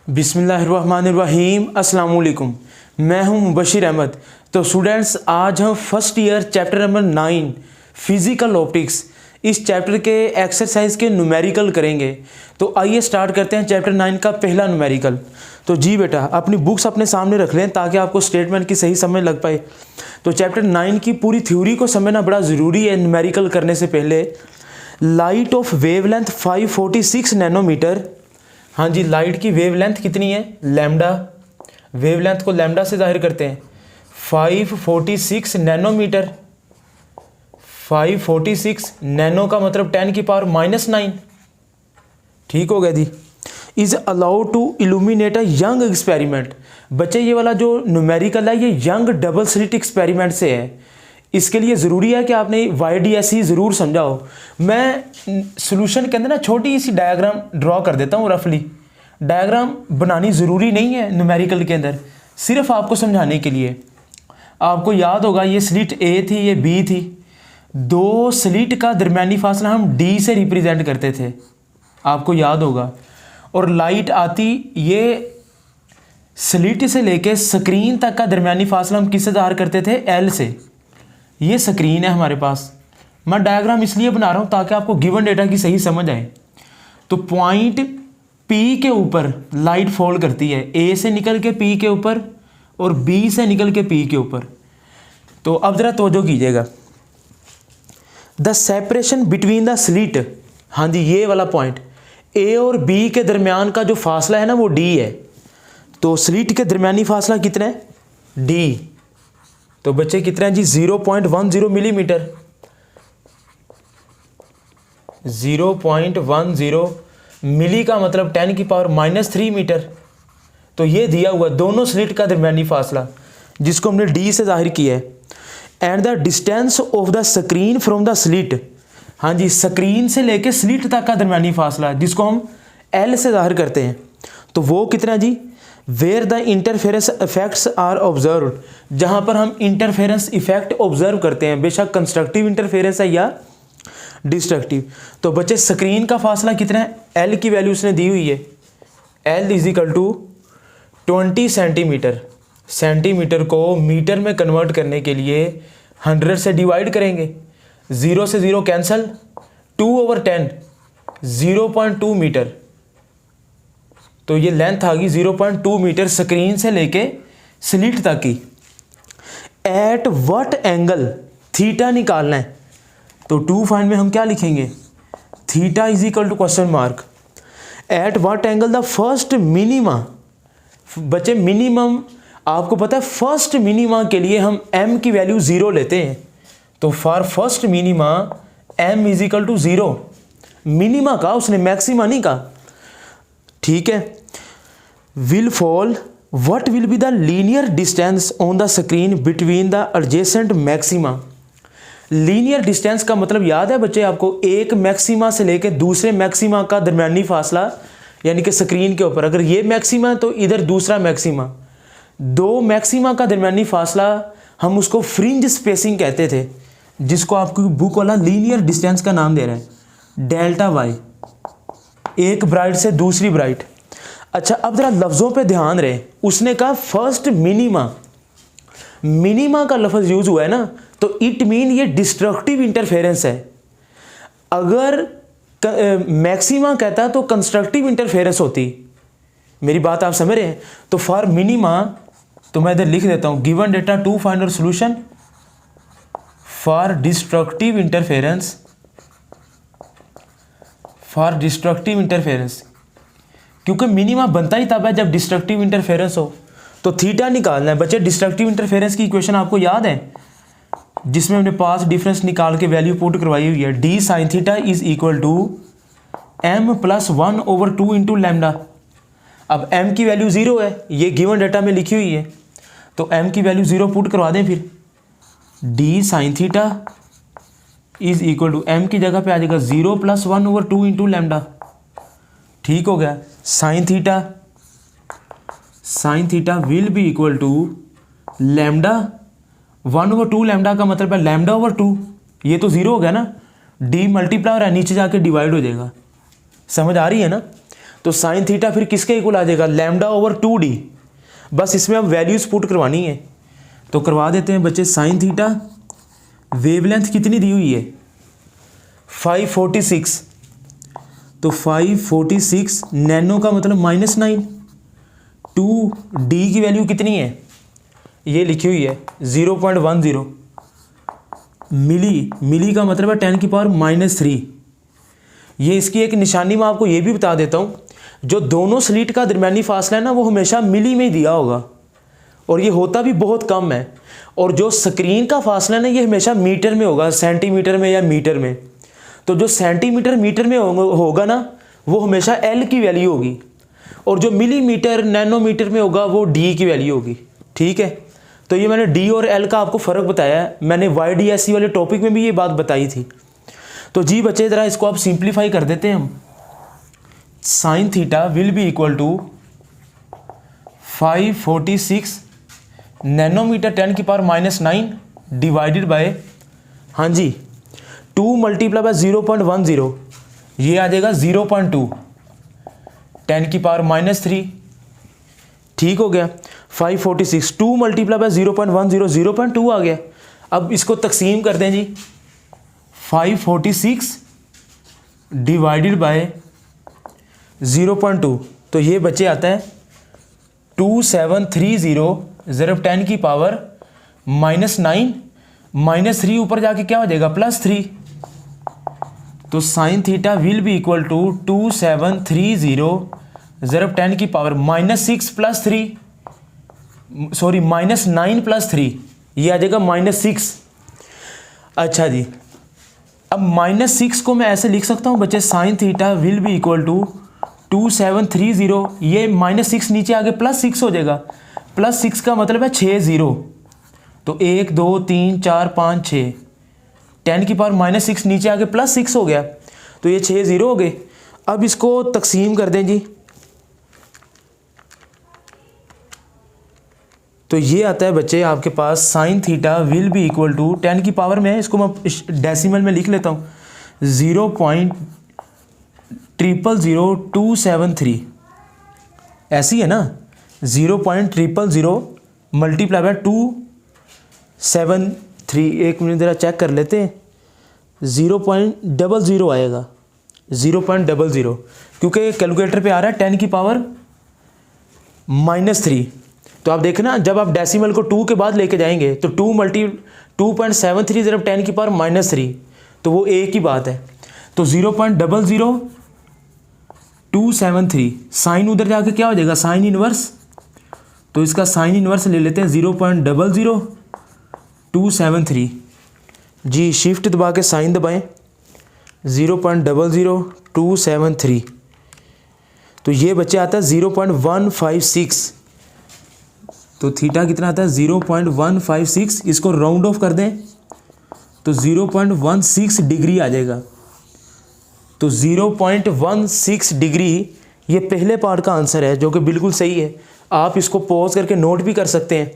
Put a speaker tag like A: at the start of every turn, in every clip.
A: बिस्मिल्लाहिर्रहमानिर्रहीम अस्सलाम वालेकुम। मैं हूं मुबशिर अहमद। तो स्टूडेंट्स, आज हम first year chapter number 9 physical optics इस चैप्टर के एक्सरसाइज के न्यूमेरिकल करेंगे। तो आइए स्टार्ट करते हैं चैप्टर 9 का पहला न्यूमेरिकल। तो जी बेटा, अपनी बुक्स अपने सामने रख लें ताकि आपको स्टेटमेंट की सही समझ लग पाए। तो चैप्टर 9 की पूरी थ्योरी को समझना बड़ा ज़रूरी है। न्यूमेरिकल करने से पहले लाइट ऑफ वेवलेंथ 546 नैनोमीटर। हाँ जी, लाइट की वेवलेंथ कितनी है? लैम्डा। वेवलेंथ को लैम्डा से जाहिर करते हैं। 546 नैनोमीटर। 546 नैनो का मतलब 10⁻⁻⁹। ठीक हो गया जी। Is allowed to illuminate a Young experiment. बच्चे, ये वाला जो न्यूमेरिकल है ये यंग डबल स्लिट एक्सपेरिमेंट से है। इसके लिए ज़रूरी है कि आपने YDSE ज़रूर समझा हो। मैं सॉल्यूशन के अंदर ना छोटी सी डायग्राम ड्रॉ कर देता हूँ रफली। डायग्राम बनानी ज़रूरी नहीं है न्यूमेरिकल के अंदर, सिर्फ आपको समझाने के लिए। आपको याद होगा ये स्लिट A थी, ये B थी। दो स्लिट का दरमियानी फासला हम D से रिप्रेजेंट करते थे, आपको याद होगा। और लाइट आती, ये स्लिट से लेके स्क्रीन तक का दरमियानी फासला हम किससे ज़ाहिर करते थे? L से। ये स्क्रीन है हमारे पास। मैं डायग्राम इसलिए बना रहा हूँ ताकि आपको गिवन डेटा की सही समझ आए। तो पॉइंट P के ऊपर लाइट फॉल करती है, A से निकल के P के ऊपर और B से निकल के P के ऊपर। तो अब ज़रा तवज्जो कीजिएगा। The separation between the slit, हाँ जी ये वाला पॉइंट, A और B के दरमियान का जो फासला है ना वो D है। तो स्लिट के दरमियानी फासला कितना है? D। तो बच्चे कितना है जी? 0.10 मिलीमीटर। 0.10 मिली का मतलब 10⁻⁻³ मीटर। तो ये दिया हुआ दोनों स्लिट का दरमियानी फासला जिसको हमने D से जाहिर किया है। And the distance of the screen from the slit, हाँ जी स्क्रीन से लेके स्लिट तक का दरमियानी फासला जिसको हम L से जाहिर करते हैं। तो वो कितना जी? Where the interference effects are observe, जहाँ पर हम इंटरफेरेंस इफेक्ट ऑब्जर्व करते हैं, बेशक कंस्ट्रक्टिव इंटरफेरेंस है या डिस्ट्रक्टिव। तो बच्चे स्क्रीन का फासला कितना है? L की वैल्यू उसने दी हुई है। L = 20 centimetre. सेंटीमीटर को मीटर में कन्वर्ट करने के लिए 100 से डिवाइड करेंगे। 0 से 0 कैंसल, 2/10 0.2 मीटर। तो ये लेंथ आ गई 0.2 मीटर स्क्रीन से लेके स्लिट तक की। एट व्हाट एंगल, थीटा निकालना है। तो टू फाइंड में हम क्या लिखेंगे? Theta = at what angle the first minima. बच्चे मिनिमम आपको पता है, फर्स्ट मिनिमा के लिए हम m की वैल्यू 0 लेते हैं। तो for first minima m = 0। Minima का उसने, मैक्सिमा नहीं का। ठीक है। Will fall, what will be the linear distance on the screen between the adjacent maxima. Linear distance का मतलब याद है बच्चे आपको? एक मैक्सिमा से लेकर दूसरे मैक्सिमा का दरमियानी फासला, यानी कि स्क्रीन के ऊपर अगर ये मैक्सिमा है तो इधर दूसरा मैक्सिमा। दो मैक्सिमा का दरमियानी फासला हम उसको फ्रिंज स्पेसिंग कहते थे, जिसको आपको बुक वाला लीनियर डिस्टेंस का नाम दे रहा है, डेल्टा वाई, एक ब्राइट से दूसरी ब्राइट। अच्छा, अब जरा लफ्ज़ों पे ध्यान रहे। उसने कहा फर्स्ट मिनिमा, मिनिमा का लफ्ज़ यूज़ हुआ है ना, तो इट मीन ये डिस्ट्रक्टिव इंटरफेरेंस है। अगर मैक्सिमा कहता तो कंस्ट्रक्टिव इंटरफेरेंस होती। मेरी बात आप समझ रहे हैं? तो फॉर मिनिमा, तो मैं इधर लिख देता हूँ, given data to find out solution for destructive interference, for destructive interference. क्योंकि मिनिमा बनता ही तब है जब डिस्ट्रक्टिव इंटरफेरेंस हो। तो थीटा निकालना है बच्चे। डिस्ट्रक्टिव इंटरफेरेंस की इक्वेशन आपको याद है, जिसमें हमने पास डिफरेंस निकाल के वैल्यू पुट करवाई हुई है। D sin θ = m + 1/2 × lambda. अब m की वैल्यू 0 है, ये गिवन डाटा में लिखी हुई है, तो m की वैल्यू 0 पुट करवा दें। फिर D sin θ = m की जगह पे आ जाएगा 0 + 1/2 × लैम्डा। ठीक हो गया। sin θ will be equal to lambda 1/2 lambda का मतलब है λ/2। ये तो 0 हो गया ना, D मल्टीप्लाई और नीचे जाके डिवाइड हो जाएगा। समझ आ रही है ना? तो साइन थीटा फिर किसके इक्वल आ जाएगा, लैम्डा ओवर 2d। बस इसमें अब वैल्यूज पुट करवानी है, तो करवा देते हैं बच्चे। साइन थीटा वेवलेंथ कितनी दी हुई है 546, तो 546 नैनो का मतलब -9, 2d की वैल्यू कितनी है ये लिखी हुई है 0.10 मिली का मतलब है 10 की पावर -3। ये इसकी एक निशानी मैं आपको ये भी बता देता हूँ, जो दोनों स्लिट का दरमियानी फासला है ना वो हमेशा मिली में ही दिया होगा, और ये होता भी बहुत कम है। और जो स्क्रीन का फासला है ना ये हमेशा मीटर में होगा, सेंटीमीटर में या मीटर में। तो जो सेंटीमीटर मीटर में होगा ना वो हमेशा एल की वैल्यू होगी, और जो मिलीमीटर नैनोमीटर में होगा वो डी की वैल्यू होगी। ठीक है, तो ये मैंने डी और एल का आपको फ़र्क बताया है, मैंने YDSC वाले टॉपिक में भी ये बात बताई थी। तो जी बच्चे ज़रा इसको आप सिंप्लीफाई कर देते हैं हम। Sine theta will be equal to 546 nanometre 10 की पावर -9 डिवाइडेड बाय, हाँ जी 2 मल्टीप्लाई बाय 0.10, ये आ जाएगा 0.2 10 की पावर -3। ठीक हो गया, 546 2 मल्टीप्लाई बाय 0.10 0.2 आ गया। अब इसको तकसीम कर दें जी, 546 डिवाइडेड बाय 0.2, तो ये बच्चे आता है 2730 ज़रब 10 की पावर -9 -3 ऊपर जाके क्या हो जाएगा +3। तो sine theta will be equal to 2730 ज़रब 10 की पावर -6 + 3, सॉरी -9 + 3, ये आ जाएगा -6। अच्छा जी, अब -6 को मैं ऐसे लिख सकता हूँ बच्चे, sine theta will be equal to 2730, ये -6 नीचे आगे +6 हो जाएगा, +6 का मतलब है 6 0, तो 1 2 3 4 5 6, 10 की पावर -6 नीचे आगे +6 हो गया, तो ये 6 0 हो गए। अब इसको तकसीम कर दें जी, तो ये आता है बच्चे आपके पास sine theta will be equal to 10 की पावर में है, इसको मैं डेसिमल में लिख लेता हूँ 0.000273, ऐसी है ना 0.000 मल्टीप्लाई बाय 273, एक मिनट ज़रा चेक कर लेते हैं, 0.00 आएगा 0.00, क्योंकि कैलकुलेटर पे आ रहा है 10 की पावर -3। तो आप देखना जब आप डेसिमल को 2 के बाद लेके जाएंगे तो 2.73 ज़रब 10 की पावर -3, तो वो एक ही बात है। तो 0.00273 साइन उधर जाके क्या हो जाएगा साइन इनवर्स, तो इसका साइन इनवर्स ले लेते हैं 0.00273 जी, शिफ्ट दबा के साइन दबाएं 0.00273, तो ये बच्चे आता है 0.156, तो थीटा कितना आता है 0.156, इसको राउंड ऑफ कर दें तो 0.16 डिग्री आ जाएगा। तो 0.16 डिग्री ये पहले पार्ट का आंसर है, जो कि बिल्कुल सही है। आप इसको पॉज करके नोट भी कर सकते हैं।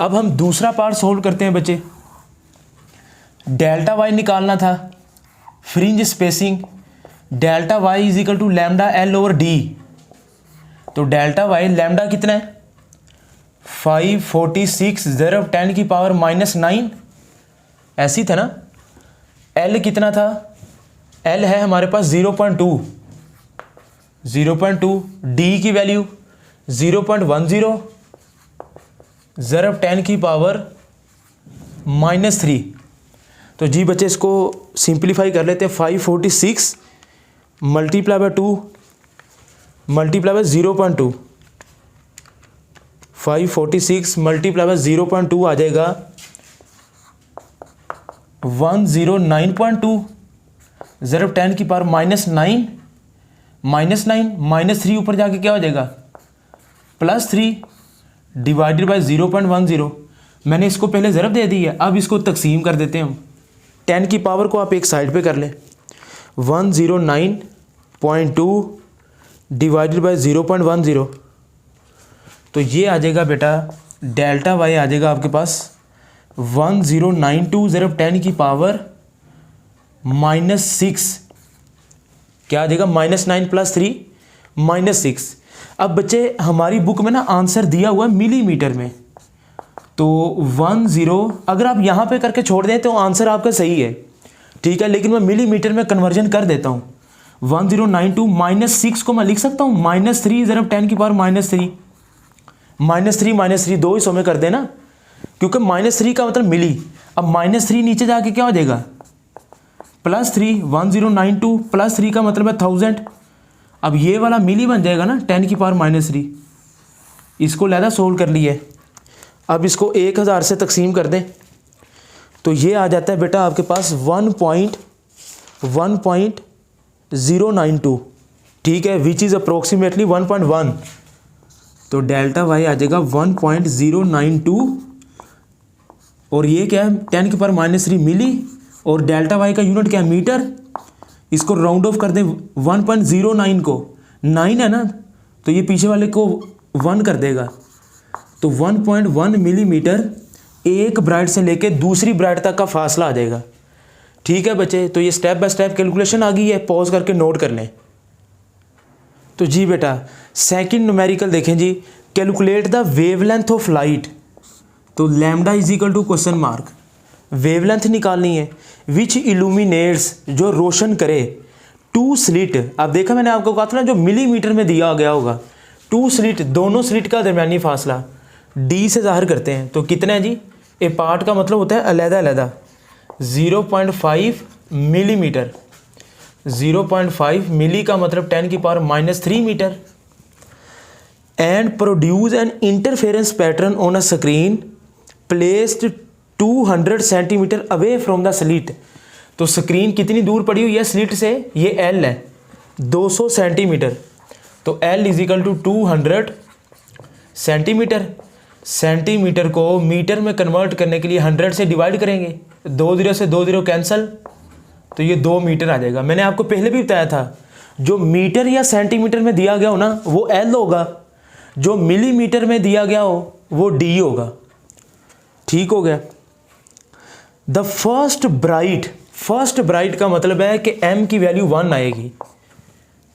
A: अब हम दूसरा पार्ट सोल्व करते हैं बच्चे। डेल्टा वाई निकालना था, fringe spacing, delta Y is equal to lambda L over D. तो डेल्टा वाई लैम्डा कितना है 546 ज़रब 10 की पावर -9, ऐसी था ना। एल कितना था, एल है हमारे पास 0.2, डी की वैल्यू 0.10 ज़रब 10 की पावर -3। तो जी बच्चे इसको सिंप्लीफाई कर लेते हैं, 546 multiply by 2 multiply bye 0.2, 546 multiply by 0.2 आ जाएगा 109.2 ज़रब 10 की पावर -9 -3 ऊपर जाके क्या हो जाएगा +3 डिवाइडेड बाय 0.10। मैंने इसको पहले ज़रब दे दी है, अब इसको तकसीम कर देते हैं हम। 10 की पावर को आप एक साइड पे कर लें, 109.2 डिवाइडेड बाय 0.10, तो ये आ जाएगा बेटा डेल्टा वाई आ जाएगा आपके पास 1092 ज़रब 10 की पावर -6, क्या आ जाएगा -9 + 3 -6। अब बच्चे हमारी बुक में ना आंसर दिया हुआ है मिलीमीटर में, तो 10 अगर आप यहाँ पे करके छोड़ दें तो आंसर आपका सही है, ठीक है, लेकिन मैं मिलीमीटर में कन्वर्जन कर देता हूँ। 1092 -6 को मैं लिख सकता हूँ -3 ज़रब 10 की पावर -3, -3 दो हिस्सों में कर देना, क्योंकि -3 का मतलब मिली। अब -3 नीचे जाके क्या हो जाएगा +3, 1092 +3 का मतलब है 1000। अब ये वाला मिली बन जाएगा ना 10 की पावर -3। इसको लहदा सोल्व कर लिए। अब इसको 1000 से तकसीम कर दें तो ये आ जाता है बेटा आपके पास 1.092, ठीक है, विच इज़ अप्रोक्सीमेटली 1.1। तो डेल्टा वाई आ जाएगा 1.092 और ये क्या है 10 की पावर -3 मिली, और डेल्टा वाई का यूनिट क्या है मीटर। इसको राउंड ऑफ कर दें 1.09 को, 9 है ना तो ये पीछे वाले को 1 कर देगा, तो 1.1 मिलीमीटर एक ब्राइट से लेके दूसरी ब्राइट तक का फासला आ जाएगा, ठीक है बच्चे। तो ये स्टेप बाय स्टेप कैलकुलेशन आ गई है, पॉज करके नोट कर लें। तो जी बेटा सेकंड न्यूमेरिकल देखें जी, calculate the wavelength of light. तो lambda is equal to question mark, wavelength निकालनी है, विच इल्यूमिनेट्स जो रोशन करे 2 स्लिट। अब देखा मैंने आपको कहा था ना जो मिलीमीटर में दिया गया होगा, 2 स्लिट, दोनों स्लिट का दरमियानी फासला डी से जाहिर करते हैं। तो कितना है जी, ए पार्ट का मतलब होता है अलहदा अलहदा, 0.5 मिलीमीटर, 0.5 मिली का मतलब 10 की power -3 metre. And produce an interference pattern on a screen placed 200 centimetre away from the slit. तो स्क्रीन कितनी दूर पड़ी हुई है स्लिट से, ये एल है 200 सेंटीमीटर, तो L is equal to 200 centimetre. Centimetre को मीटर में कन्वर्ट करने के लिए 100 से डिवाइड करेंगे, 2 0 से 2 0 कैंसिल, तो ये 2 मीटर आ जाएगा। मैंने आपको पहले भी बताया था जो मीटर या सेंटीमीटर में दिया गया हो ना वो एल होगा, जो मिलीमीटर में दिया गया हो वो डी होगा, ठीक हो गया। द फर्स्ट ब्राइट का मतलब है कि एम की वैल्यू 1 आएगी,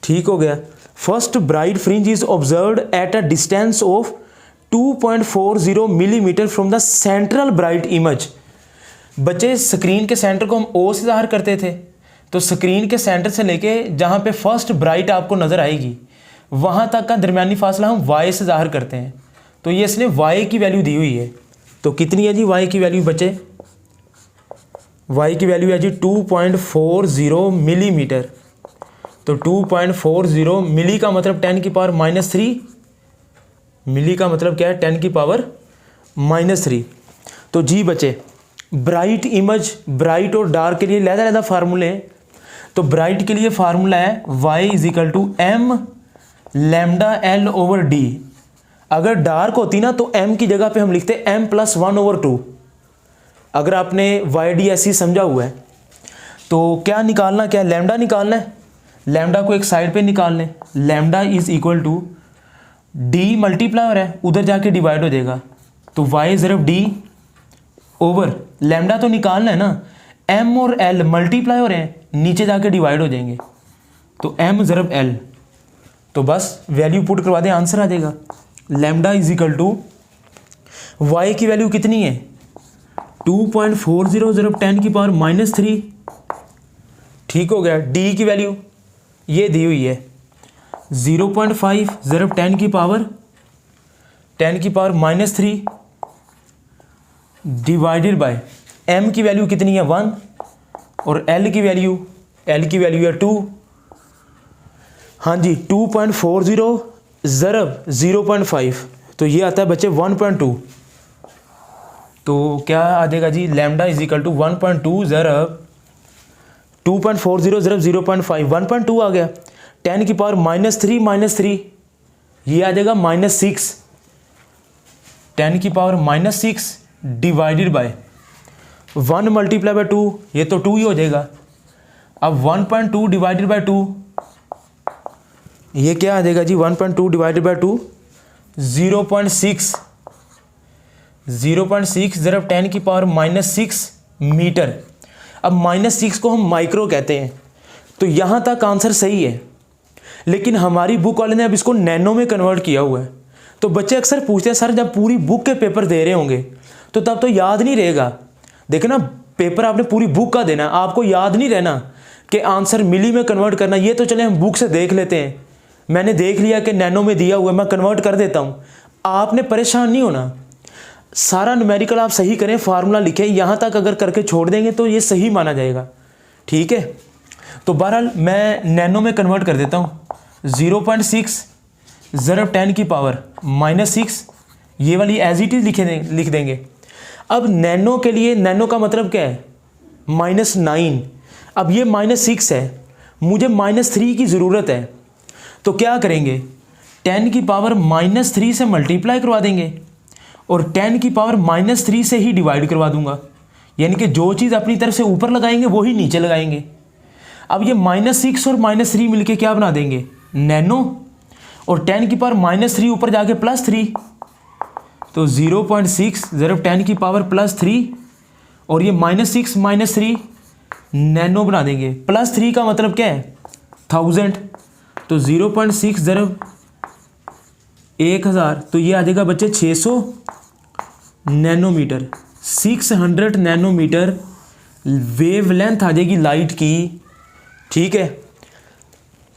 A: ठीक हो गया। First bright fringe is observed at a distance of 2.40 millimetre from the central bright image. बच्चे स्क्रीन के सेंटर को हम ओ से जाहिर करते थे, तो स्क्रीन के सेंटर से लेके जहाँ पे फर्स्ट ब्राइट आपको नज़र आएगी वहाँ तक का दरमियानी फासला हम वाई से जाहिर करते हैं। तो ये इसने वाई की वैल्यू दी हुई है, तो कितनी है जी वाई की वैल्यू बच्चे, वाई की वैल्यू है जी 2.40 मिलीमीटर। तो 2.40 मिली का मतलब 10 की पावर -3, मिली का मतलब क्या है 10 की पावर -3। तो जी बच्चे ब्राइट इमेज, ब्राइट और डार्क के लिए लहदा फार्मूले हैं। तो ब्राइट के लिए फार्मूला है y is equal to m lambda l over d। अगर डार्क होती ना तो m की जगह पे हम लिखते m + 1/2। अगर आपने YDSE समझा हुआ है तो क्या निकालना, क्या लैम्डा निकालना है, लैम्डा को एक साइड पे निकाल लें, lambda is equal to D multiplier है, उधर जाके डिवाइड हो जाएगा, तो y ज़रब d ओवर लैम्डा तो निकालना है ना, m और l मल्टीप्लाई हो रहे हैं, नीचे जाके डिवाइड हो जाएंगे, तो m ज़रब l, तो बस वैल्यू पुट करवा दें आंसर आ जाएगा। Lambda is equal to y की वैल्यू कितनी है 2.40 ज़रब 10 की पावर -3, ठीक हो गया। d की वैल्यू ये दी हुई है 0.5 ज़रब 10 की पावर -3 डिवाइडेड बाय m की वैल्यू कितनी है 1 और l की वैल्यू है 2। हाँ जी 2.40 ज़रब 0.5, तो ये आता है बच्चे 1.2। तो क्या आ जाएगा जी लैम्डा इज इक्वल टू 1.2 ज़रब 2.40 ज़रब 0.5, 1.2 आ गया। 10 की पावर -3 ये आ जाएगा -6, 10 की power -6 divided by 1 multiply by 2, ये तो 2 ही हो जाएगा। अब 1.2 डिवाइडेड बाय 2, ये क्या आ जाएगा जी 1.2 डिवाइडेड बाय 2 0.6 ज़रब 10 की पावर -6 मीटर। अब -6 को हम माइक्रो कहते हैं, तो यहाँ तक आंसर सही है, लेकिन हमारी बुक वाले ने अब इसको नैनो में कन्वर्ट किया हुआ है। तो बच्चे अक्सर पूछते हैं सर जब पूरी बुक के पेपर दे रहे होंगे तो तब तो याद नहीं रहेगा। देखो ना, पेपर आपने पूरी बुक का देना, आपको याद नहीं रहना कि आंसर मिली में कन्वर्ट करना। ये तो चले हम बुक से देख लेते हैं, मैंने देख लिया कि नैनो में दिया हुआ है, मैं कन्वर्ट कर देता हूँ। आपने परेशान नहीं होना, सारा न्यूमेरिकल आप सही करें, फार्मूला लिखें, यहाँ तक अगर करके छोड़ देंगे तो ये सही माना जाएगा। ठीक है, तो बहरहाल मैं नैनो में कन्वर्ट कर देता हूँ। 0.6 ज़रब 10 की पावर -6, ये वाली एज इट इज़ लिख देंगे। अब नैनो के लिए, नैनो का मतलब क्या है, -9। अब ये -6 है, मुझे -3 की ज़रूरत है, तो क्या करेंगे, 10 की पावर -3 से मल्टीप्लाई करवा देंगे और 10 की पावर -3 से ही डिवाइड करवा दूंगा। यानी कि जो चीज़ अपनी तरफ से ऊपर लगाएंगे वो ही नीचे लगाएंगे। अब ये -6 और -3 मिलके क्या बना देंगे, नैनो, और 10 की पावर -3 ऊपर जाके +3, तो 0.6 ज़रब 10 की पावर +3 और ये -6 -3 नैनो बना देंगे। +3 का मतलब क्या है, 1000, तो 0.6 ज़रब 1000, तो ये आ जाएगा बच्चे 600 नैनोमीटर। 600 नैनोमीटर वेवलेंथ आ जाएगी लाइट की। ठीक है,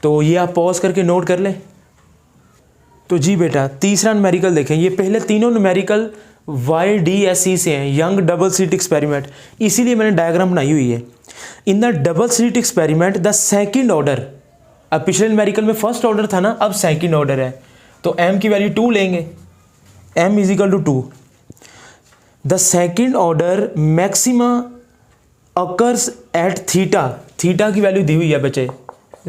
A: तो ये आप पॉज करके नोट कर लें। तो जी बेटा, तीसरा न्यूमेरिकल देखें। ये पहले तीनों न्यूमेरिकल YDSE से हैं, यंग डबल स्लिट एक्सपेरिमेंट, इसीलिए मैंने डायग्राम बनाई हुई है। In the double slit experiment the second order, अब पिछले न्यूमेरिकल में फर्स्ट ऑर्डर था ना, अब सेकंड ऑर्डर है, तो m की वैल्यू 2 लेंगे, m = 2। The second order maxima occurs at theta, theta की वैल्यू दी हुई है बच्चे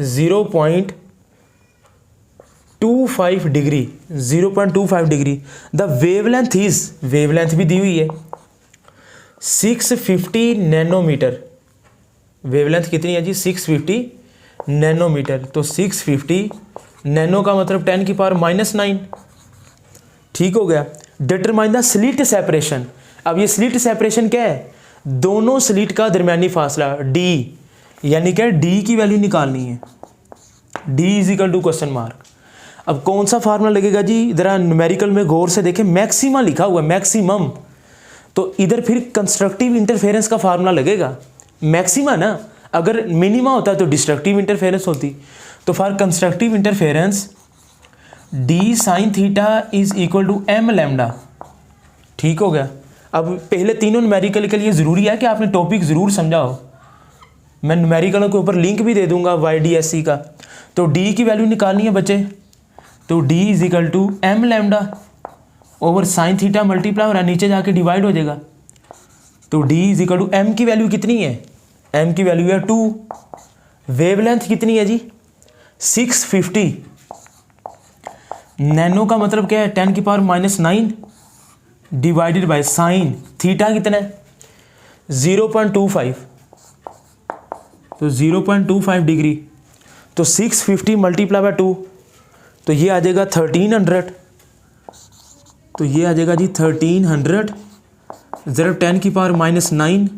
A: 0.25 degree, 0.25 degree. The wavelength is, wavelength भी दी हुई है 650 नैनोमीटर। वेवलेंथ कितनी है जी, 650 नैनोमीटर। तो 650 नैनो का मतलब 10 की पावर -9। ठीक हो गया। Determine the slit separation. अब ये स्लिट सेपरेशन क्या है, दोनों स्लिट का दरमियानी फासला d, यानी क्या d की वैल्यू निकालनी है, d = ? अब कौन सा फार्मूला लगेगा जी, जरा न्यूमेरिकल में गौर से देखें, मैक्सिमा लिखा हुआ है, मैक्सिमम, तो इधर फिर कंस्ट्रक्टिव इंटरफेरेंस का फार्मूला लगेगा। मैक्सिमा ना, अगर मिनिमा होता तो डिस्ट्रक्टिव इंटरफेरेंस होती। तो for constructive interference d sin theta = m lambda. ठीक हो गया। अब पहले तीनों न्यूमेरिकल के लिए ज़रूरी है कि आपने टॉपिक ज़रूर समझा हो, मैं न्यूमेरिकल के ऊपर लिंक भी दे दूंगा YDSE का। तो d की वैल्यू निकालनी है बच्चे, तो d = m lambda over sine theta multiply हो रहा है, नीचे जाके डिवाइड हो जाएगा। तो d = m की वैल्यू कितनी है, m की वैल्यू है 2। वेवलेंथ कितनी है जी, 650। नैनो का मतलब क्या है, 10 की power -9 divided by sine theta कितना है 0.25, तो 0.25 डिग्री। तो 650 मल्टीप्लाई बाय 2, तो ये आ जाएगा 1300। तो ये आ जाएगा जी 1300 ज़रब 10 की पावर -9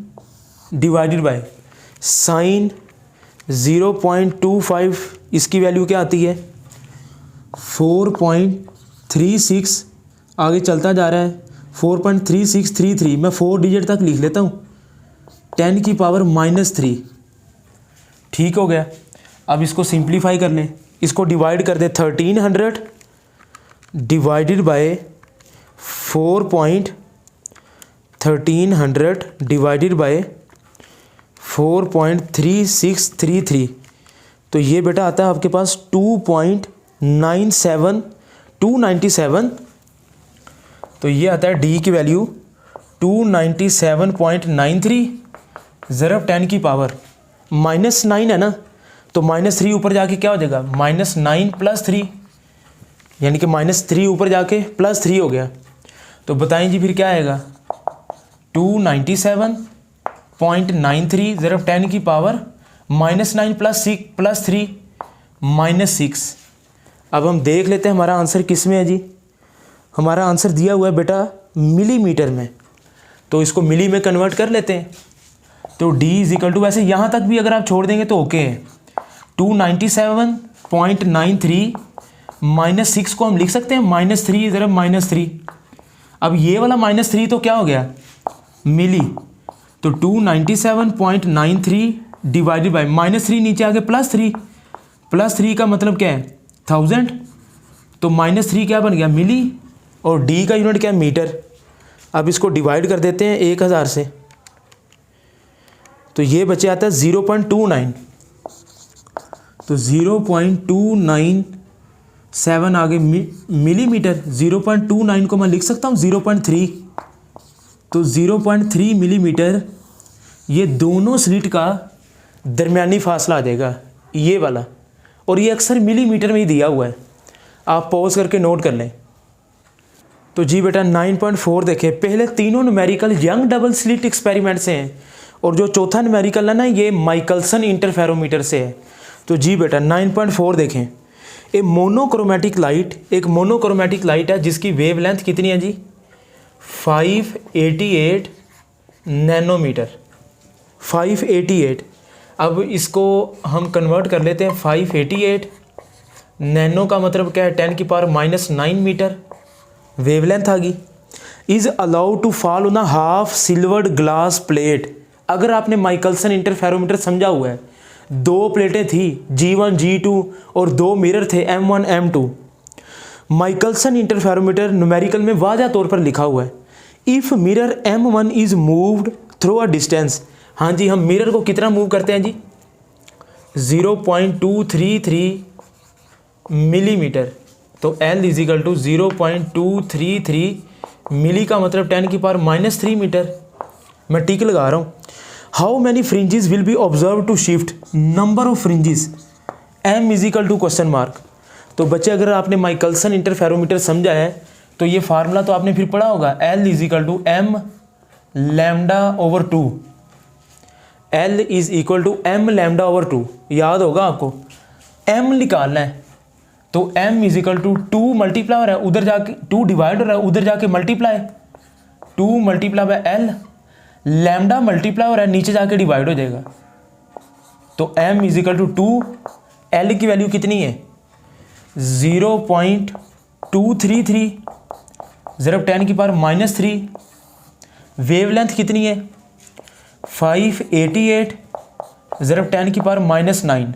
A: डिवाइडेड बाय साइन 0.25, इसकी वैल्यू क्या आती है 4.36, आगे चलता जा रहा है 4.3633, मैं 4 डिजिट तक लिख लेता हूँ, 10 की पावर -3। ठीक हो गया। अब इसको सिंप्लीफाई कर लें, इसको डिवाइड कर दे 1300 डिवाइडेड बाय 4.1300 डिवाइडेड बाय 4.3633, तो ये बेटा आता है आपके पास 297। तो ये आता है d की वैल्यू 297.93 ज़रब 10 की पावर -9 है ना, तो -3 ऊपर जाके क्या हो जाएगा, -9 + 3, यानी कि -3 ऊपर जाके +3 हो गया। तो बताएं जी फिर क्या आएगा, 297.93 ज़रब 10 की पावर -9 + 3 -6। अब हम देख लेते हैं हमारा आंसर किस में है जी। हमारा आंसर दिया हुआ है बेटा मिलीमीटर में, तो इसको मिली में कन्वर्ट कर लेते हैं। तो d = वैसे यहाँ तक भी अगर आप छोड़ देंगे तो ओके है, 297 0.93 -6 को हम लिख सकते हैं -3 ज़रा -3। अब ये वाला -3 तो क्या हो गया मिली, तो 297.93 डिवाइडेड बाई -3 नीचे आके +3, +3 का मतलब क्या है 1000, तो -3 क्या बन गया मिली और डी का यूनिट क्या है मीटर। अब इसको डिवाइड कर देते हैं 1000 से, तो ये बचे आता है 0.29, तो 0.297 आगे मिलीमीटर, 0.29 को मैं लिख सकता हूँ 0.3, तो 0.3 मिलीमीटर ये दोनों स्लिट का दरमियानी फासला आ जाएगा ये वाला, और ये अक्सर मिलीमीटर में ही दिया हुआ है, आप पॉज करके नोट कर लें। तो जी बेटा 9.4 देखें, पहले तीनों numerical young double slit experiment से हैं और जो चौथा न्यूमेरिकल है ना ये माइकलसन इंटरफेरोमीटर से है। तो जी बेटा 9.4 देखें, एक मोनोक्रोमेटिक लाइट है जिसकी वेवलेंथ कितनी है जी 588 नैनोमीटर, 588। अब इसको हम कन्वर्ट कर लेते हैं, 588 नैनो का मतलब क्या है 10⁻⁻9 मीटर वेवलेंथ आ गई। Is allowed to fall on a half silvered glass plate. अगर आपने माइकलसन इंटरफेरोमीटर समझा हुआ है, 2 प्लेटें थी G1 G2 और 2 मिरर थे M1 M2। Michelson interferometer numerical में वाज़ह तौर पर लिखा हुआ है if mirror M1 is moved through a distance. हाँ जी, हम मिरर को कितना मूव करते हैं जी 0.233 मिलीमीटर, तो L = 0.233 मिली का मतलब 10⁻³ मीटर। मैं टिक लगा रहा हूँ। How many fringes will be observe to shift, number of fringes M = ? तो बच्चे अगर आपने माइकलसन इंटरफेरोमीटर समझा है तो ये फार्मूला तो आपने फिर पढ़ा होगा, L = m λ/2, L = m λ/2, याद होगा आपको। M निकालना है तो M = 2 मल्टीप्लाई हो रहा है उधर जाके, 2 डिवाइड हो रहा है उधर जाके मल्टीप्लाई, 2 × L, लैम्डा मल्टीप्लाई हो रहा है नीचे जाके डिवाइड हो जाएगा, तो M = 2, L की वैल्यू कितनी है 0.233 ज़रब 10⁻³ वेवलेंथ कितनी है 588 ज़रब 10⁻⁹,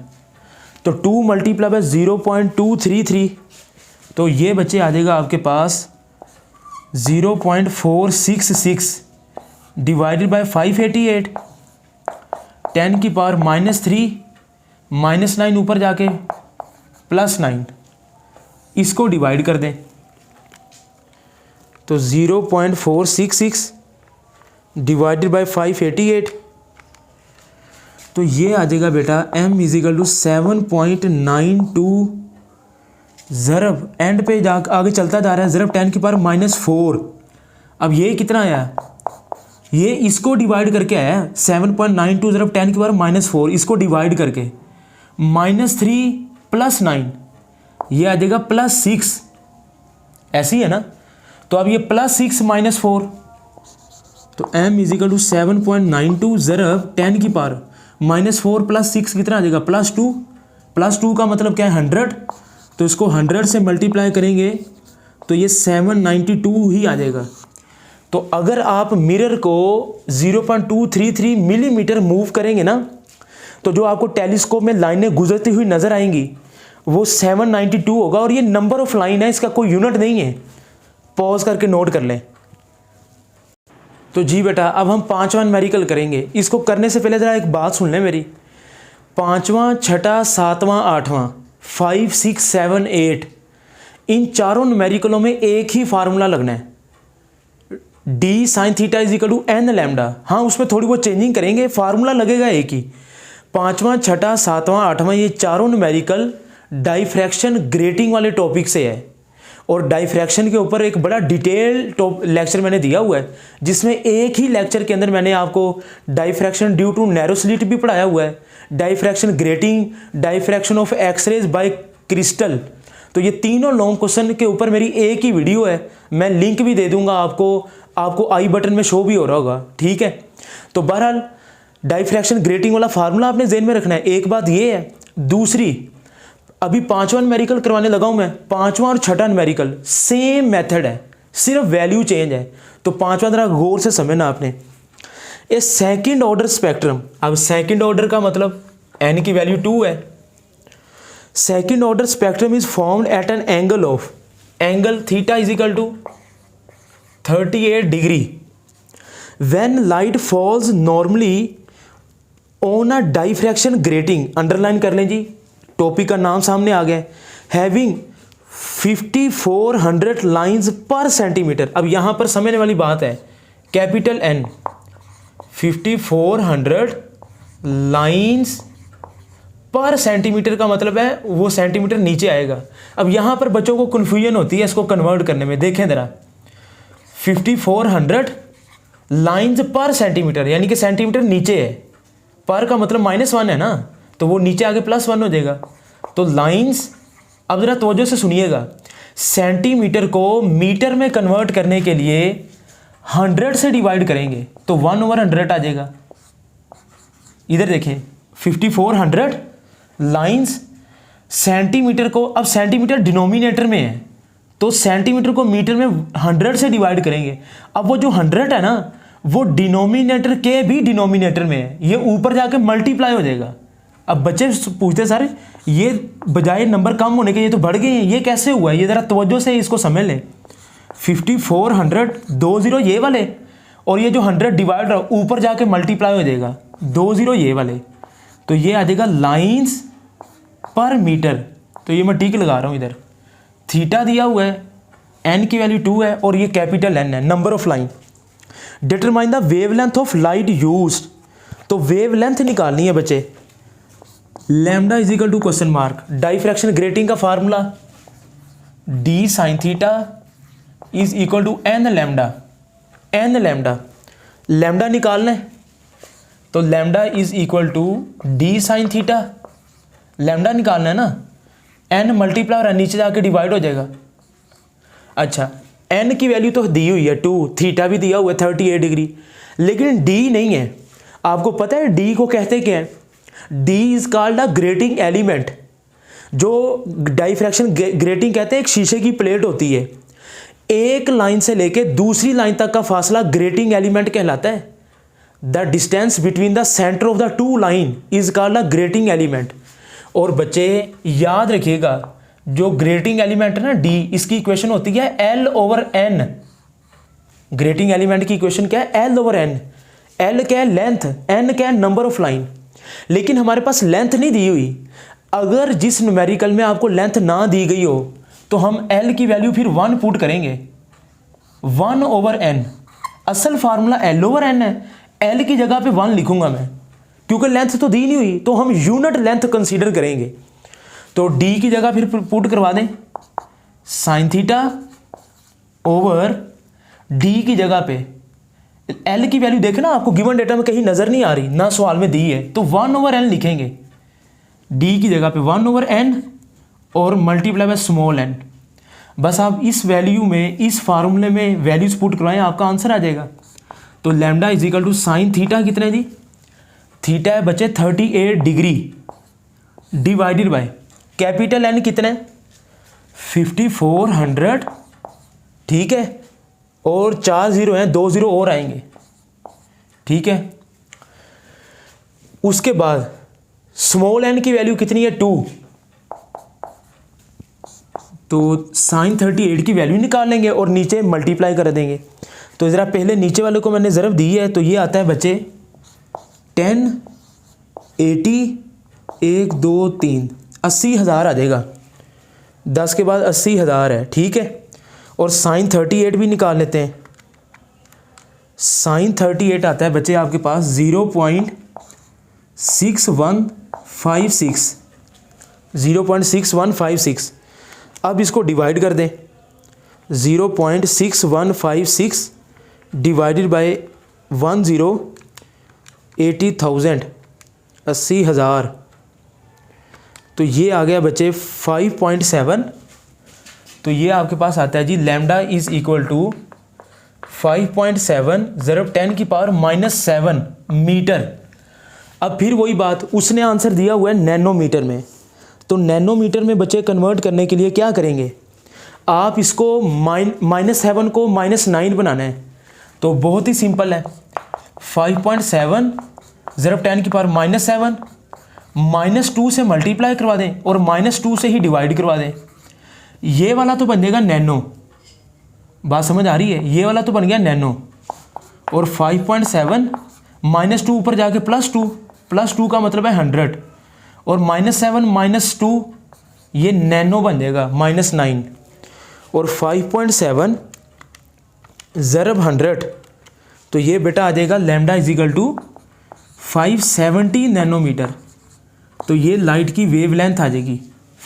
A: तो 2 × 0.233, तो ये बच्चे आ जाएगा आपके पास 0.466 डिवाइडेड बाय 588, 10⁻³ -9 ऊपर जाके +9, इसको डिवाइड कर दें तो 0.466 डिवाइडेड बाय 588, तो ये आ जाएगा बेटा M = 7.92 ज़रब एंड पे जा आगे चलता जा रहा है ज़रब 10⁻⁴। अब ये कितना आया, ये इसको डिवाइड करके आया 7.92 ज़रब 10⁻⁴, इसको डिवाइड करके -3 + 9 ये आ जाएगा +6, ऐसी है ना। तो अब ये +6 - 4, तो M = 7.92 ज़रब 10⁻⁻⁴ + 6 कितना आ जाएगा +2, +2 का मतलब क्या है 100, तो इसको 100 से मल्टीप्लाई करेंगे तो ये 792 ही आ जाएगा। तो अगर आप मिरर को 0.233 मिलीमीटर मूव करेंगे ना, तो जो आपको टेलीस्कोप में लाइनें गुजरती हुई नज़र आएंगी वो 792 होगा, और ये नंबर ऑफ लाइन है, इसका कोई यूनिट नहीं है। पॉज करके नोट कर लें। तो जी बेटा अब हम 5वां न्यूमेरिकल करेंगे। इसको करने से पहले ज़रा एक बात सुन लें मेरी। 5वां, 6वां, 7वां, 8वां, 5, 6, 7, 8 इन चारों न्यूमेरिकलों में एक ही फार्मूला लगना है, D sin θ = n लैम्डा। हाँ, उसमें थोड़ी बहुत चेंजिंग करेंगे, फार्मूला लगेगा एक ही। 5वां, 6वां, 7वां, 8वां ये चारों न्यूमेरिकल डाइफ्रैक्शन ग्रेटिंग वाले टॉपिक से है, और डाइफ्रैक्शन के ऊपर एक बड़ा डिटेल लेक्चर मैंने दिया हुआ है, जिसमें एक ही लेक्चर के अंदर मैंने आपको diffraction due to narrow slit भी पढ़ाया हुआ है, diffraction grating, diffraction of X rays by crystal. तो ये तीनों लॉन्ग क्वेश्चन के ऊपर मेरी एक ही वीडियो है, मैं लिंक भी दे दूंगा आपको आई बटन में शो भी हो रहा होगा, ठीक है। तो बहरहाल डाइफ्रैक्शन ग्रेटिंग वाला फार्मूला आपने जेहन में रखना है। एक बात ये है। दूसरी, अभी पांचवा न्यूमेरिकल करवाने लगा हूं मैं, पांचवा और छठा न्यूमेरिकल सेम मेथड है, सिर्फ वैल्यू चेंज है। तो पांचवा जरा गौर से समझना आपने। ए सेकंड ऑर्डर स्पेक्ट्रम, अब सेकंड ऑर्डर का मतलब एन की वैल्यू 2 है। Second order spectrum is formed at an angle of, angle theta is equal to 38 degree when light falls normally on a diffraction grating, underline कर लें जी, topic का नाम सामने आ गया, हैविंग 5400 लाइंस पर सेंटीमीटर। अब यहां पर समझने वाली बात है, कैपिटल एन 5400 लाइंस पर सेंटीमीटर का मतलब है वो सेंटीमीटर नीचे आएगा। अब यहां पर बच्चों को कन्फ्यूजन होती है इसको कन्वर्ट करने में। देखें जरा, 5400 लाइंस पर सेंटीमीटर यानी कि सेंटीमीटर नीचे है, पर का मतलब -1 है ना, तो वो नीचे आके +1 हो जाएगा। तो लाइंस, अब जरा तवज्जो से सुनिएगा, सेंटीमीटर को मीटर में कन्वर्ट करने के लिए 100 से डिवाइड करेंगे तो 1/100 आ जाएगा। इधर देखें 5400 लाइंस सेंटीमीटर को, अब सेंटीमीटर डिनोमिनेटर में है तो सेंटीमीटर को मीटर में 100 से डिवाइड करेंगे। अब वो जो 100 है ना वो डिनोमिनेटर के भी डिनोमिनेटर में है, ये ऊपर जाके मल्टीप्लाई हो जाएगा। अब बच्चे पूछते सारे ये बजाय नंबर कम होने के ये तो बढ़ गए हैं, ये कैसे हुआ है? ये ज़रा तवज्जो से इसको समझ लें। 5400 20 ये वाले और ये जो 100 डिवाइड रहा ऊपर जाके मल्टीप्लाई हो जाएगा 20 ये वाले, तो ये आ जाएगा लाइंस पर मीटर। तो ये मैं टिक लगा रहा हूँ इधर, थीटा दिया हुआ है, एन की वैल्यू 2 है और ये कैपिटल एन है, number of line. Determine the wavelength of light used, तो वेवलेंथ निकालनी है बच्चे। Lambda is equal to question mark, diffraction grating का formula d sine theta is equal to N lambda, n lambda, lambda निकालना है तो lambda is equal to D sine theta, lambda निकालना है ना, एन मल्टीप्लाई और नीचे जाके डिवाइड हो जाएगा। अच्छा, एन की वैल्यू तो दी हुई है 2, थीटा भी दिया हुआ है 38 डिग्री, लेकिन डी नहीं है। आपको पता है डी को कहते क्या है? D is called a grating element. जो डाइफ्रैक्शन ग्रेटिंग कहते हैं, एक शीशे की प्लेट होती है, एक लाइन से लेके दूसरी लाइन तक का फासला ग्रेटिंग एलिमेंट कहलाता है। The distance between the centre of the two line is called a grating element. और बच्चे याद रखिएगा, जो ग्रेटिंग एलिमेंट है ना डी, इसकी इक्वेशन होती है L/N। ग्रेटिंग एलिमेंट की इक्वेशन क्या है? L/N। L क्या है? लेंथ, N क्या है? Number of line. लेकिन हमारे पास लेंथ नहीं दी हुई। अगर जिस न्यूमेरिकल में आपको लेंथ ना दी गई हो तो हम L की वैल्यू फिर 1 पुट करेंगे, 1/n। असल फार्मूला L/N है, L की जगह पे 1 लिखूंगा मैं, क्योंकि लेंथ तो दी नहीं हुई तो हम यूनिट लेंथ कंसीडर करेंगे। तो D की जगह फिर पुट करवा दें साइन थीटा ओवर D की जगह पे L की वैल्यू देखना, आपको गिवन डेटा में कहीं नजर नहीं आ रही ना, सवाल में दी है, तो 1/n लिखेंगे। D की जगह पे 1/n और मल्टीप्लाई बाय स्मॉल n। बस आप इस वैल्यू में, इस फार्मूले में वैल्यूज पुट करवाएं, आपका आंसर आ जाएगा। तो lambda is equal to sine theta कितने जी? थीटा है बच्चे 38 degree divided by capital N कितने? 5400, ठीक है, और 4 0 हैं, 2 0 और आएंगे, ठीक है। उसके बाद स्मॉल एन की वैल्यू कितनी है? 2। तो साइन 38 की वैल्यू निकाल लेंगे और नीचे मल्टीप्लाई कर देंगे। तो ज़रा पहले नीचे वाले को मैंने ज़रब दी है, तो ये आता है बच्चे 10 80 1 2 3 80,000 आ जाएगा। 10 के बाद 80,000 है, ठीक है। और साइन 38 भी निकाल लेते हैं। साइन 38 आता है बच्चे आपके पास 0.6156, 0.6156। अब इसको डिवाइड कर दें, 0.6156 डिवाइडेड बाय 80,000, 80,000, तो ये आ गया बच्चे 5.7। तो ये आपके पास आता है जी लैम्डा इज इक्वल टू 5.7 ज़रब 10 की पावर -7 मीटर। अब फिर वही बात, उसने आंसर दिया हुआ है नैनोमीटर में, तो नैनोमीटर में बच्चे कन्वर्ट करने के लिए क्या करेंगे, आप इसको -7 को -9 बनाना है। तो बहुत ही सिंपल है, 5.7 ज़रब 10 की पावर -7 -2 से मल्टीप्लाई करवा दें और -2 से ही डिवाइड करवा दें। ये वाला तो बन जाएगा नैनो, बात समझ आ रही है, ये वाला तो बन गया नैनो। और 5.7 -2 ऊपर जाके +2 का मतलब है 100 और -7 -2 ये नैनो बन जाएगा -9 और 5.7 ज़रब 100 तो ये बेटा आ जाएगा लैम्डा इजिकल टू 570 नैनोमीटर। तो ये लाइट की वेवलेंथ आ जाएगी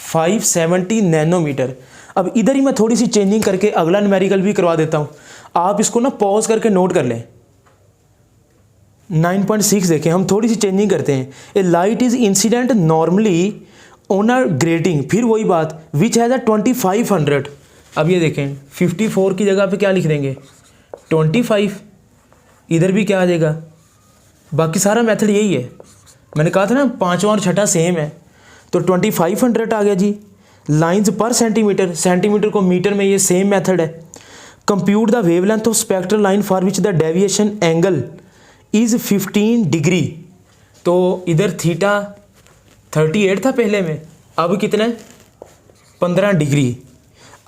A: 570 नैनोमीटर। अब इधर ही मैं थोड़ी सी चेंजिंग करके अगला न्यूमेरिकल भी करवा देता हूँ, आप इसको ना पॉज करके नोट कर लें। 9.6 देखें, हम थोड़ी सी चेंजिंग करते हैं। A light is incident normally on a grating, फिर वही बात, विच हैज़ अ 2500। अब ये देखें 54 की जगह पे क्या लिख देंगे 25, इधर भी क्या आ जाएगा, बाकी सारा मेथड यही है। मैंने कहा था ना पांचवा और छठा सेम है, तो 2500 आ गया जी। लाइंस पर सेंटीमीटर, सेंटीमीटर को मीटर में, ये सेम मेथड है। Compute the wavelength of spectral line for which the deviation angle is 15 degree. तो इधर थीटा 38 था पहले में, अब कितना 15 डिग्री।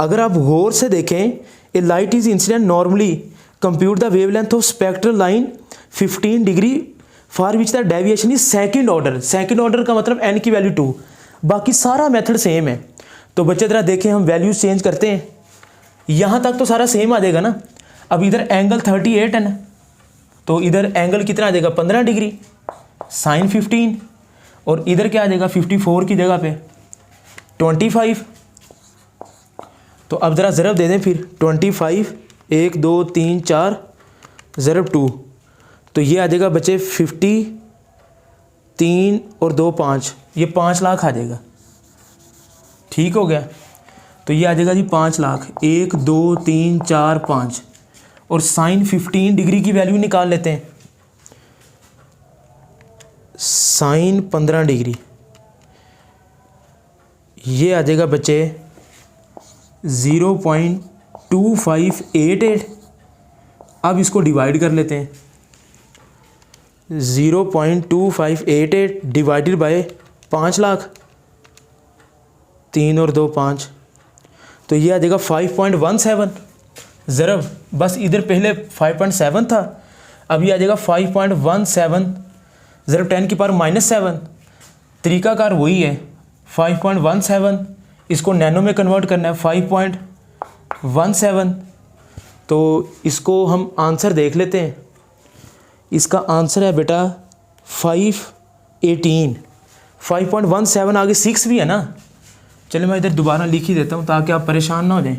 A: अगर आप गौर से देखें, a light is incident normally compute the wavelength of spectral line 15 degree for which the deviation is second order. Second order का मतलब n की वैल्यू 2, बाकी सारा मेथड सेम है। तो बच्चे जरा देखें, हम वैल्यूज चेंज करते हैं, यहाँ तक तो सारा सेम आ जाएगा ना। अब इधर एंगल 38 है ना, तो इधर एंगल कितना आ जाएगा 15 डिग्री साइन 15, और इधर क्या आ जाएगा 54 की जगह पे 25। तो अब ज़रा ज़रब दे दें फिर 25, 1 2 3 4 ज़रब 2, तो ये आ जाएगा बच्चे 50, 3 और 2 5, ये 5 लाख आ जाएगा। ठीक हो गया, तो ये आ जाएगा जी 5 लाख। 1 2 3 4 5 और साइन 15 डिग्री की वैल्यू निकाल लेते हैं। साइन 15 डिग्री ये आ जाएगा बच्चे 0.2588। अब इसको डिवाइड कर लेते हैं, 0.2588 डिवाइडेड बाय 5 लाख, 3 और 2 5, तो ये आ जाएगा 5.17 ज़रब, बस इधर पहले 5.7 था, अब ये आ जाएगा 5.17 ज़रब 10 की पावर -7। तरीकाकार वही है, 5.17 इसको नैनो में कन्वर्ट करना है 5.17। तो इसको हम आंसर देख लेते हैं। इसका आंसर है बेटा 518। 5.17 आगे 6 भी है ना। चलिए मैं इधर दोबारा लिख ही देता हूँ ताकि आप परेशान ना हो जाएं।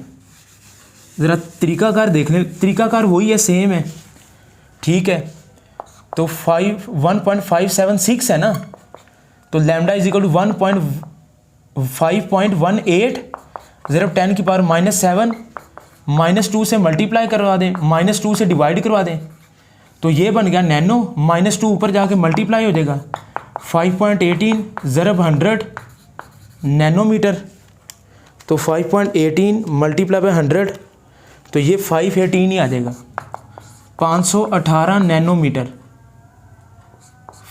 A: ज़रा तरीकाकार देख लें, तरीकाकार वही है, सेम है। ठीक है, तो 1.576 है ना, तो लैम्डा इज इक्वल टू 5.18 ज़रब 10 की पावर -7 -2 से मल्टीप्लाई करवा दें, -2 से डिवाइड करवा दें, तो ये बन गया नैनो। -2 ऊपर जाके मल्टीप्लाई हो जाएगा 5.18 ज़रब 100 नैनोमीटर। तो 5.18 मल्टीप्लाई बाय 100, तो ये 518 ही आ जाएगा, 518 नैनोमीटर।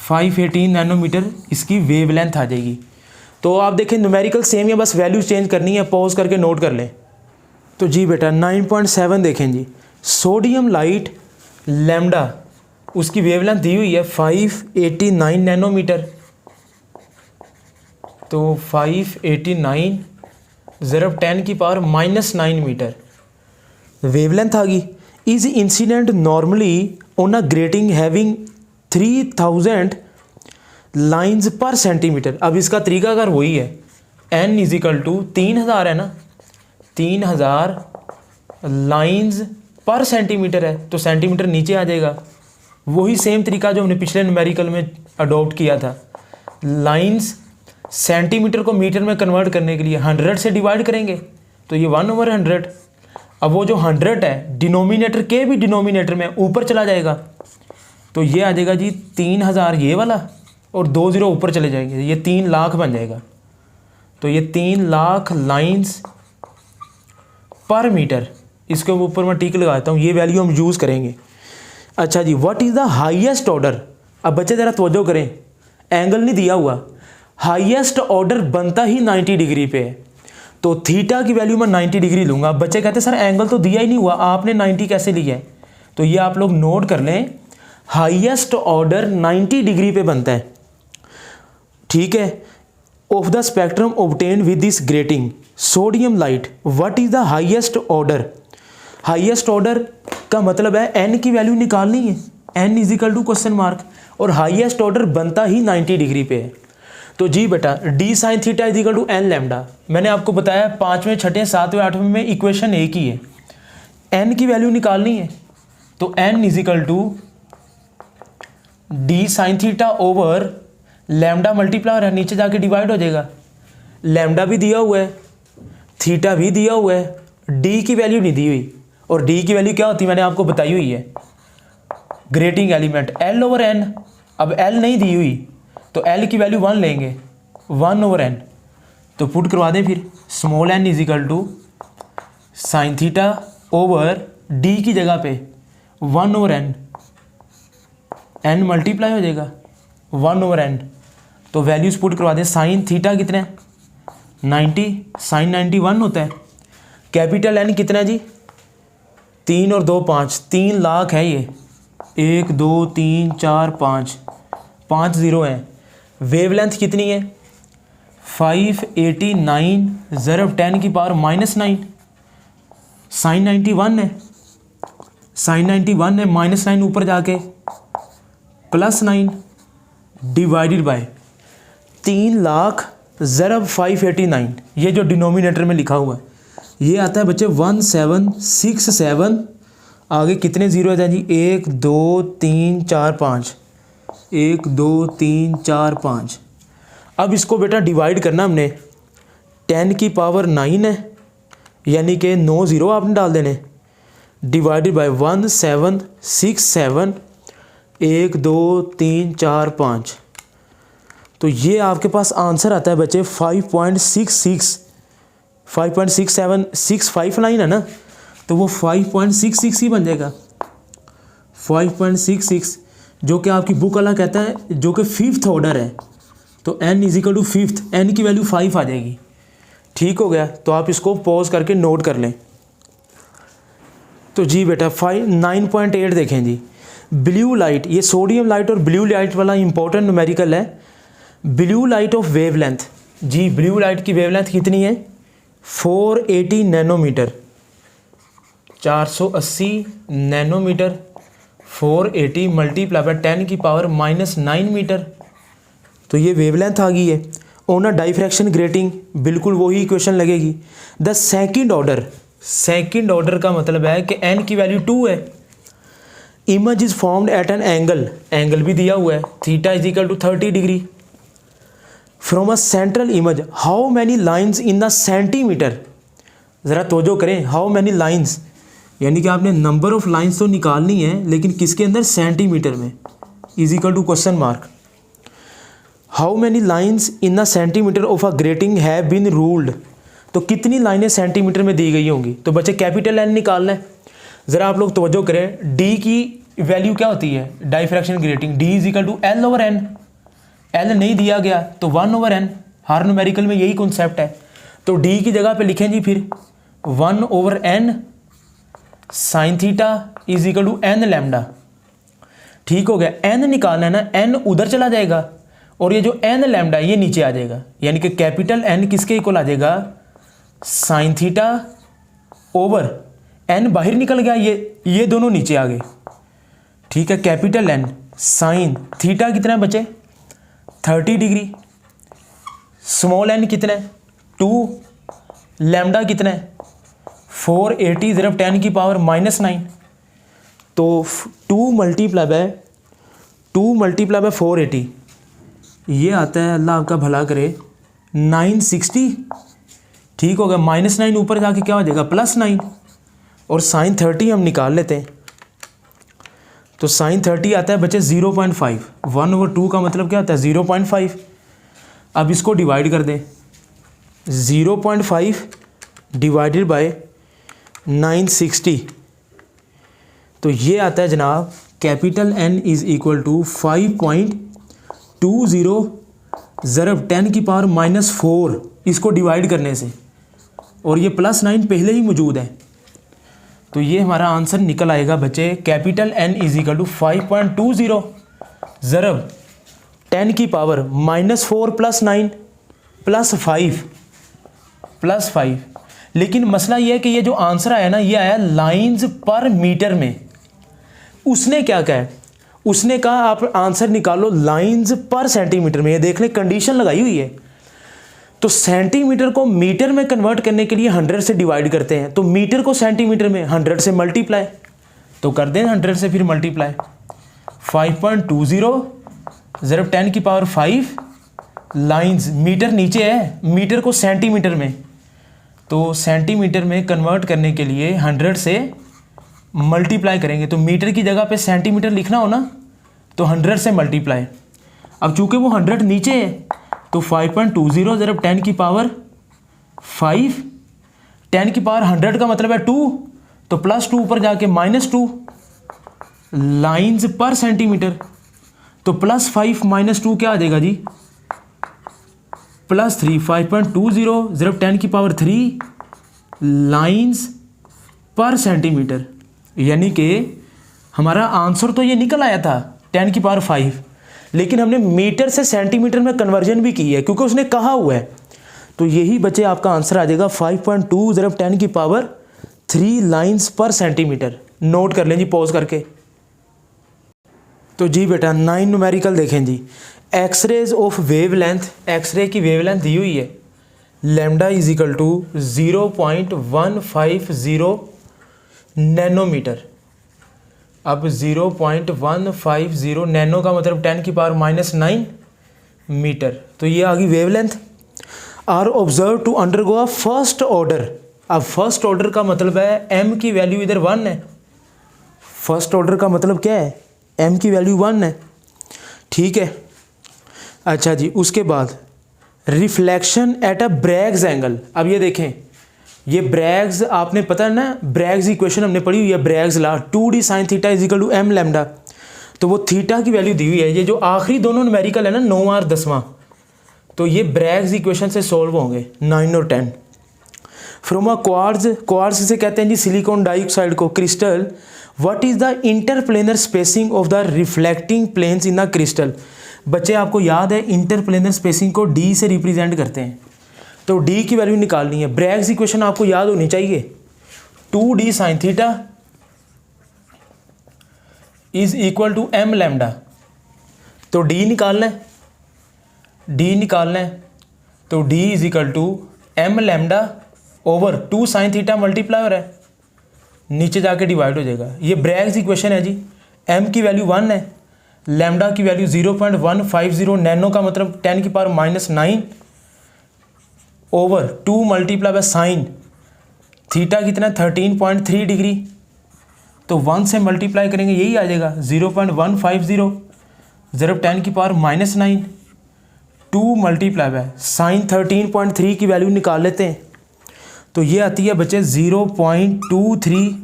A: 518 नैनोमीटर इसकी वेवलेंथ आ जाएगी। तो आप देखें न्यूमेरिकल सेम है, बस वैल्यू चेंज करनी है, पॉज करके नोट कर लें। तो जी बेटा 9.7 देखें जी, सोडियम लाइट लैम्डा उसकी वेवलेंथ दी हुई है 589 नैनोमीटर। तो 589 ज़रब 10 की पावर -9 मीटर वेवलेंथ आ गई। Is incident normally on a grating having 3000 lines पर सेंटीमीटर। अब इसका तरीकाकार वही है, n इज इक्वल टू 3000 है ना, 3000 लाइन्स पर सेंटीमीटर है, तो सेंटीमीटर नीचे आ जाएगा। वही सेम तरीका जो हमने पिछले न्यूमेरिकल में अडॉप्ट किया था। लाइन्स सेंटीमीटर को मीटर में कन्वर्ट करने के लिए 100 से डिवाइड करेंगे, तो ये 1/100। अब वो जो 100 है डिनोमिनेटर के भी डिनोमिनेटर में ऊपर चला जाएगा, तो ये आ जाएगा जी 3000 ये वाला, और 2 0 ऊपर चले जाएंगे, ये 3 लाख बन जाएगा। तो ये 3 लाख लाइंस पर मीटर, इसके ऊपर मैं टिक लगाता हूँ, ये वैल्यू हम यूज़ करेंगे। अच्छा जी, what is the highest order. अब बच्चे ज़रा तवज्जो करें, एंगल नहीं दिया हुआ, हाईएस्ट ऑर्डर बनता ही 90 डिग्री पे है, तो थीटा की वैल्यू मैं 90 डिग्री लूँगा। अब बच्चे कहते हैं सर एंगल तो दिया ही नहीं हुआ, आपने 90 कैसे लिया है? तो ये आप लोग नोट कर लें, हाईएस्ट ऑर्डर 90 डिग्री पे बनता है, ठीक है। Of the spectrum obtain with this grating sodium light, what is the highest order. Highest order का मतलब है एन की वैल्यू निकालनी है, N is equal to question mark, और हाईएस्ट ऑर्डर बनता ही 90 डिग्री पे है। तो जी बेटा D sine theta is equal to N lambda, मैंने आपको बताया 5वें 6ठे 7वें 8वें में इक्वेशन एक ही है, एन की वैल्यू निकालनी है, तो N is equal to D sine theta over lambda multiply है, नीचे जाके डिवाइड हो जाएगा, लैम्डा भी दिया हुआ है, थीटा भी दिया हुआ है, डी की वैल्यू नहीं दी हुई, और डी की वैल्यू क्या होती है मैंने आपको बताई हुई है, grating element L over N. अब एल नहीं दी हुई तो एल की वैल्यू 1 लेंगे, 1 ओवर एन, तो पुट करवा दें फिर, small N is equal to sine theta over D की जगह पे 1 ओवर एन, एन मल्टीप्लाई हो जाएगा 1 ओवर एन, तो वैल्यूज पुट करवा दें। साइन थीटा कितना है 90, साइन 90 1 होता है, कैपिटल एन कितना है जी 3 और 2 5, 3 लाख है ये, 1 2 3 4 5, 5 0 है। वेवलेंथ कितनी है 589 ज़रब 10 की पावर -9, साइन 91 है, साइन 91 है, -9 ऊपर जाके +9 डिवाइडेड बाय 3 लाख ज़रब 589, ये जो डिनोमिनेटर में लिखा हुआ है ये आता है बच्चे 1767, आगे कितने ज़ीरो है जी 1 2 3 4 5, 1 2 3 4 5। अब इसको बेटा डिवाइड करना हमने, 10 की पावर 9 है, यानी कि 9 ज़ीरो आपने डाल देने, डिवाइडेड बाय 1767, 1 2 3 4 5, तो ये आपके पास आंसर आता है बच्चे 5.659 है ना, तो वो 5.66 ही बन जाएगा, 5.66, जो कि आपकी बुक वाला कहता है जो कि 5th ऑर्डर है, तो n is equal to 5th, n की वैल्यू 5 आ जाएगी। ठीक हो गया, तो आप इसको पॉज करके नोट कर लें। तो जी बेटा 9.8 देखें जी, ब्लू लाइट, ये सोडियम लाइट और ब्लू लाइट वाला इंपॉर्टेंट न्यूमेरिकल है। ब्लू लाइट ऑफ वेवलेंथ, जी ब्लू लाइट की वेवलेंथ कितनी है 480 नैनोमीटर, 480 नैनोमीटर, 480 मल्टीप्लाई बाय 10 की पावर -9 मीटर, तो ये वेवलेंथ आ गई है। ऑन अ डाइफ्रैक्शन ग्रेटिंग बिल्कुल वही इक्वेशन लगेगी। The second order, second order का मतलब है कि n की वैल्यू 2 है। Image is formed at an angle, angle भी दिया हुआ है, theta is equal to 30 degree from a central image, how many lines in the centimetre. ज़रा तवज्जो करें, हाउ मैनी लाइन्स, यानी कि आपने नंबर ऑफ लाइन्स तो निकालनी है, लेकिन किसके अंदर सेंटीमीटर में, is equal to question mark. How many lines in the centimetre of a grating have been ruled, तो कितनी लाइनें सेंटीमीटर में दी गई होंगी। तो बच्चे कैपिटल एन निकालना है। ज़रा आप लोग तवज्जो करें, डी की वैल्यू क्या होती है diffraction grating, D is equal to L over N, L नहीं दिया गया तो 1 ओवर एन, हर न्यूमेरिकल में यही कॉन्सेप्ट है। तो डी की जगह पे लिखें जी फिर 1 over N sine theta is equal to N lambda. ठीक हो गया, एन निकालना है ना, एन उधर चला जाएगा और ये जो एन लैम्डा ये नीचे आ जाएगा, यानी कि कैपिटल एन किसके इक्वल आ जाएगा साइन थीटा ओवर एन बाहर निकल गया, ये दोनों नीचे आ गए। ठीक है, कैपिटल एन साइन थीटा कितना है बच्चे 30 डिग्री, स्मॉल एन कितना है 2, लैम्डा कितना है 480 ज़रब 10 की पावर -9, तो 2 मल्टीप्लाई बाय 480, ये आता है अल्लाह आपका भला करे 960। ठीक हो गया, -9 ऊपर जाके क्या हो जाएगा +9, और साइन 30 हम निकाल लेते हैं, तो साइन 30 आता है बच्चे 0.5, 1/2 का मतलब क्या होता है 0.5। अब इसको डिवाइड कर दें, 0.5 डिवाइडेड बाय 960, तो ये आता है जनाब capital N is equal to 5.20 ज़रब 10 की पावर -4 इसको डिवाइड करने से, और ये +9 पहले ही मौजूद है। तो ये हमारा आंसर निकल आएगा बच्चे capital N is equal to 5.20 ज़रब 10 की पावर -4 +9 +5 लेकिन मसला ये है कि ये जो आंसर आया ना, ये आया लाइंस पर मीटर में। उसने क्या कहा, उसने कहा आप आंसर निकालो लाइंस पर सेंटीमीटर में। ये देख ले कंडीशन लगाई हुई है। तो सेंटीमीटर को मीटर में कन्वर्ट करने के लिए 100 से डिवाइड करते हैं, तो मीटर को सेंटीमीटर में 100 से मल्टीप्लाई, तो कर दें 100 से फिर मल्टीप्लाई। 5.20 ज़रब 10 की पावर 5 लाइंस, मीटर नीचे है, मीटर को सेंटीमीटर में, तो सेंटीमीटर में कन्वर्ट करने के लिए 100 से मल्टीप्लाई करेंगे। तो मीटर की जगह पे सेंटीमीटर लिखना हो ना, तो 100 से मल्टीप्लाई। अब चूंकि वो 100 नीचे है, तो 5.20 ज़रब 10 की पावर 5, 10 की पावर 100 का मतलब है 2, तो +2 ऊपर जाके -2 लाइंस पर सेंटीमीटर, तो +5 -2 क्या आ जाएगा जी, +3। 5.20 ज़रब 10 की पावर 3 लाइंस पर सेंटीमीटर, यानी कि हमारा आंसर तो ये निकल आया था 10 की पावर 5, लेकिन हमने मीटर से सेंटीमीटर में कन्वर्जन भी की है क्योंकि उसने कहा हुआ है। तो यही बच्चे आपका आंसर आ जाएगा 5.2 ज़रब 10 की पावर 3 लाइंस पर सेंटीमीटर। नोट कर लें जी पॉज करके। तो जी बेटा 9 न्यूमेरिकल देखें जी। एक्सरेज ऑफ वेवलेंथ, एक्सरे की वेवलेंथ दी हुई है lambda is equal to 0.150 nanometre. अब 0.150 नैनो का मतलब 10 की पावर -9 मीटर, तो ये आ गई wavelength. Are observe to undergo a first order. अब फर्स्ट ऑर्डर का मतलब है m की वैल्यू इधर 1 है। फर्स्ट ऑर्डर का मतलब क्या है, m की वैल्यू 1 है, ठीक है। अच्छा जी, उसके बाद reflection at a Bragg's angle. अब ये देखें, ये ब्रैग्स आपने पता है ना, ब्रैग्स इक्वेशन हमने पढ़ी हुई है, Bragg's law 2d sin theta is equal to m lambda. तो वो थीटा की वैल्यू दी हुई है। ये जो आखिरी दोनों न्यूमेरिकल है ना 9 और 10वां, तो ये ब्रैग्स इक्वेशन से सॉल्व होंगे 9 और 10। फ्रॉम अ क्वार्ट्ज, क्वार्ट्ज से कहते हैं जी सिलिकॉन डाइऑक्साइड को, crystal. What is the interplanar spacing of the reflecting planes in the crystal. बच्चे आपको याद है इंटरप्लेनर स्पेसिंग को d से रिप्रेजेंट करते हैं, तो d की वैल्यू निकालनी है। ब्रैग्स इक्वेशन आपको याद होनी चाहिए, 2d sin theta is equal to m lambda. तो d निकालना है, तो d is equal to m lambda over 2 sin theta multiply हो रहा है, नीचे जाके डिवाइड हो जाएगा। ये ब्रैग्स इक्वेशन है जी। m की वैल्यू 1 है, लैम्डा की वैल्यू 0.150, नैनो का मतलब 10 की power -9 over 2 multiply by sine theta कितना 13.3 डिग्री, तो 1 से मल्टीप्लाई करेंगे यही आ जाएगा 0.150 ज़रब 10 की पावर -9, 2 मल्टीप्लाई बाय साइन 13.3 की वैल्यू निकाल लेते हैं, तो ये आती है बच्चे 0.23।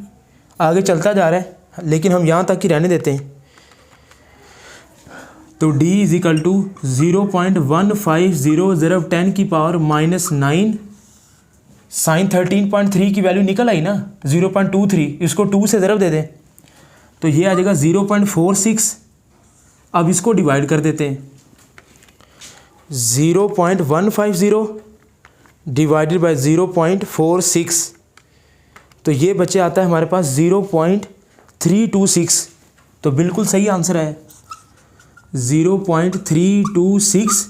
A: आगे चलता जा रहा है लेकिन हम यहाँ तक ही रहने देते हैं। तो d इज इक्वल टू 0.150 ज़रब 10 की पावर -9 साइन 13.3 की वैल्यू निकल आई ना 0.23, इसको 2 से ज़रब दे दें तो ये आ जाएगा 0.46। अब इसको डिवाइड कर देते हैं, 0.150 डिवाइडेड बाय 0.46, तो ये बच्चे आता है हमारे पास 0.326। तो बिल्कुल सही आंसर है 0.326।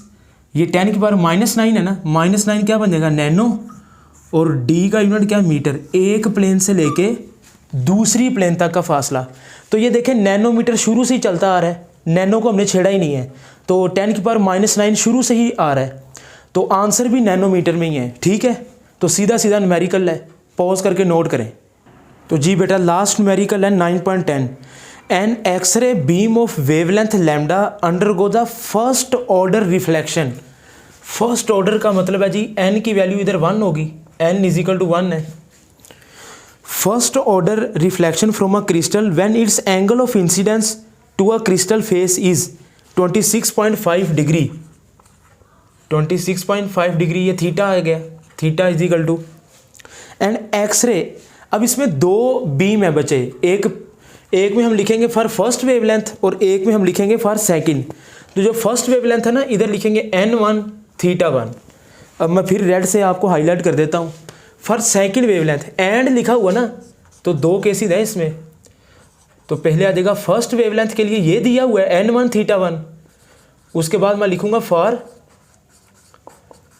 A: ये 10 की पावर -9 है ना, -9 क्या बन जाएगा नैनो, और d का यूनिट क्या मीटर, एक प्लेन से लेके दूसरी प्लेन तक का फासला। तो ये देखें नैनोमीटर शुरू से ही चलता आ रहा है, नैनो को हमने छेड़ा ही नहीं है, तो 10 की पावर -9 शुरू से ही आ रहा है, तो आंसर भी नैनोमीटर में ही है, ठीक है। तो सीधा सीधा न्यूमेरिकल है, पॉज करके नोट करें। तो जी बेटा लास्ट न्यूमेरिकल है 9.10। An X ray beam of wavelength lambda undergo the first order reflection. First order का मतलब है जी n की वैल्यू इधर 1 होगी, n इज इक्वल टू 1 है। First order reflection from a crystal when its angle of incidence to a crystal face is 26.5 degree. 26.5 degree ये theta आ गया, theta is equal to and X ray. अब इसमें दो बीम है बचे, एक में हम लिखेंगे फॉर फर्स्ट वेवलेंथ और एक में हम लिखेंगे फॉर सेकंड। तो जो फर्स्ट वेवलेंथ है ना इधर लिखेंगे n1 थीटा 1। अब मैं फिर रेड से आपको हाईलाइट कर देता हूँ, फॉर सेकंड वेवलेंथ एंड लिखा हुआ ना, तो दो केसेस है इसमें। तो पहले आ जाएगा फर्स्ट वेवलेंथ के लिए ये दिया हुआ है n1 थीटा 1, उसके बाद मैं लिखूंगा फॉर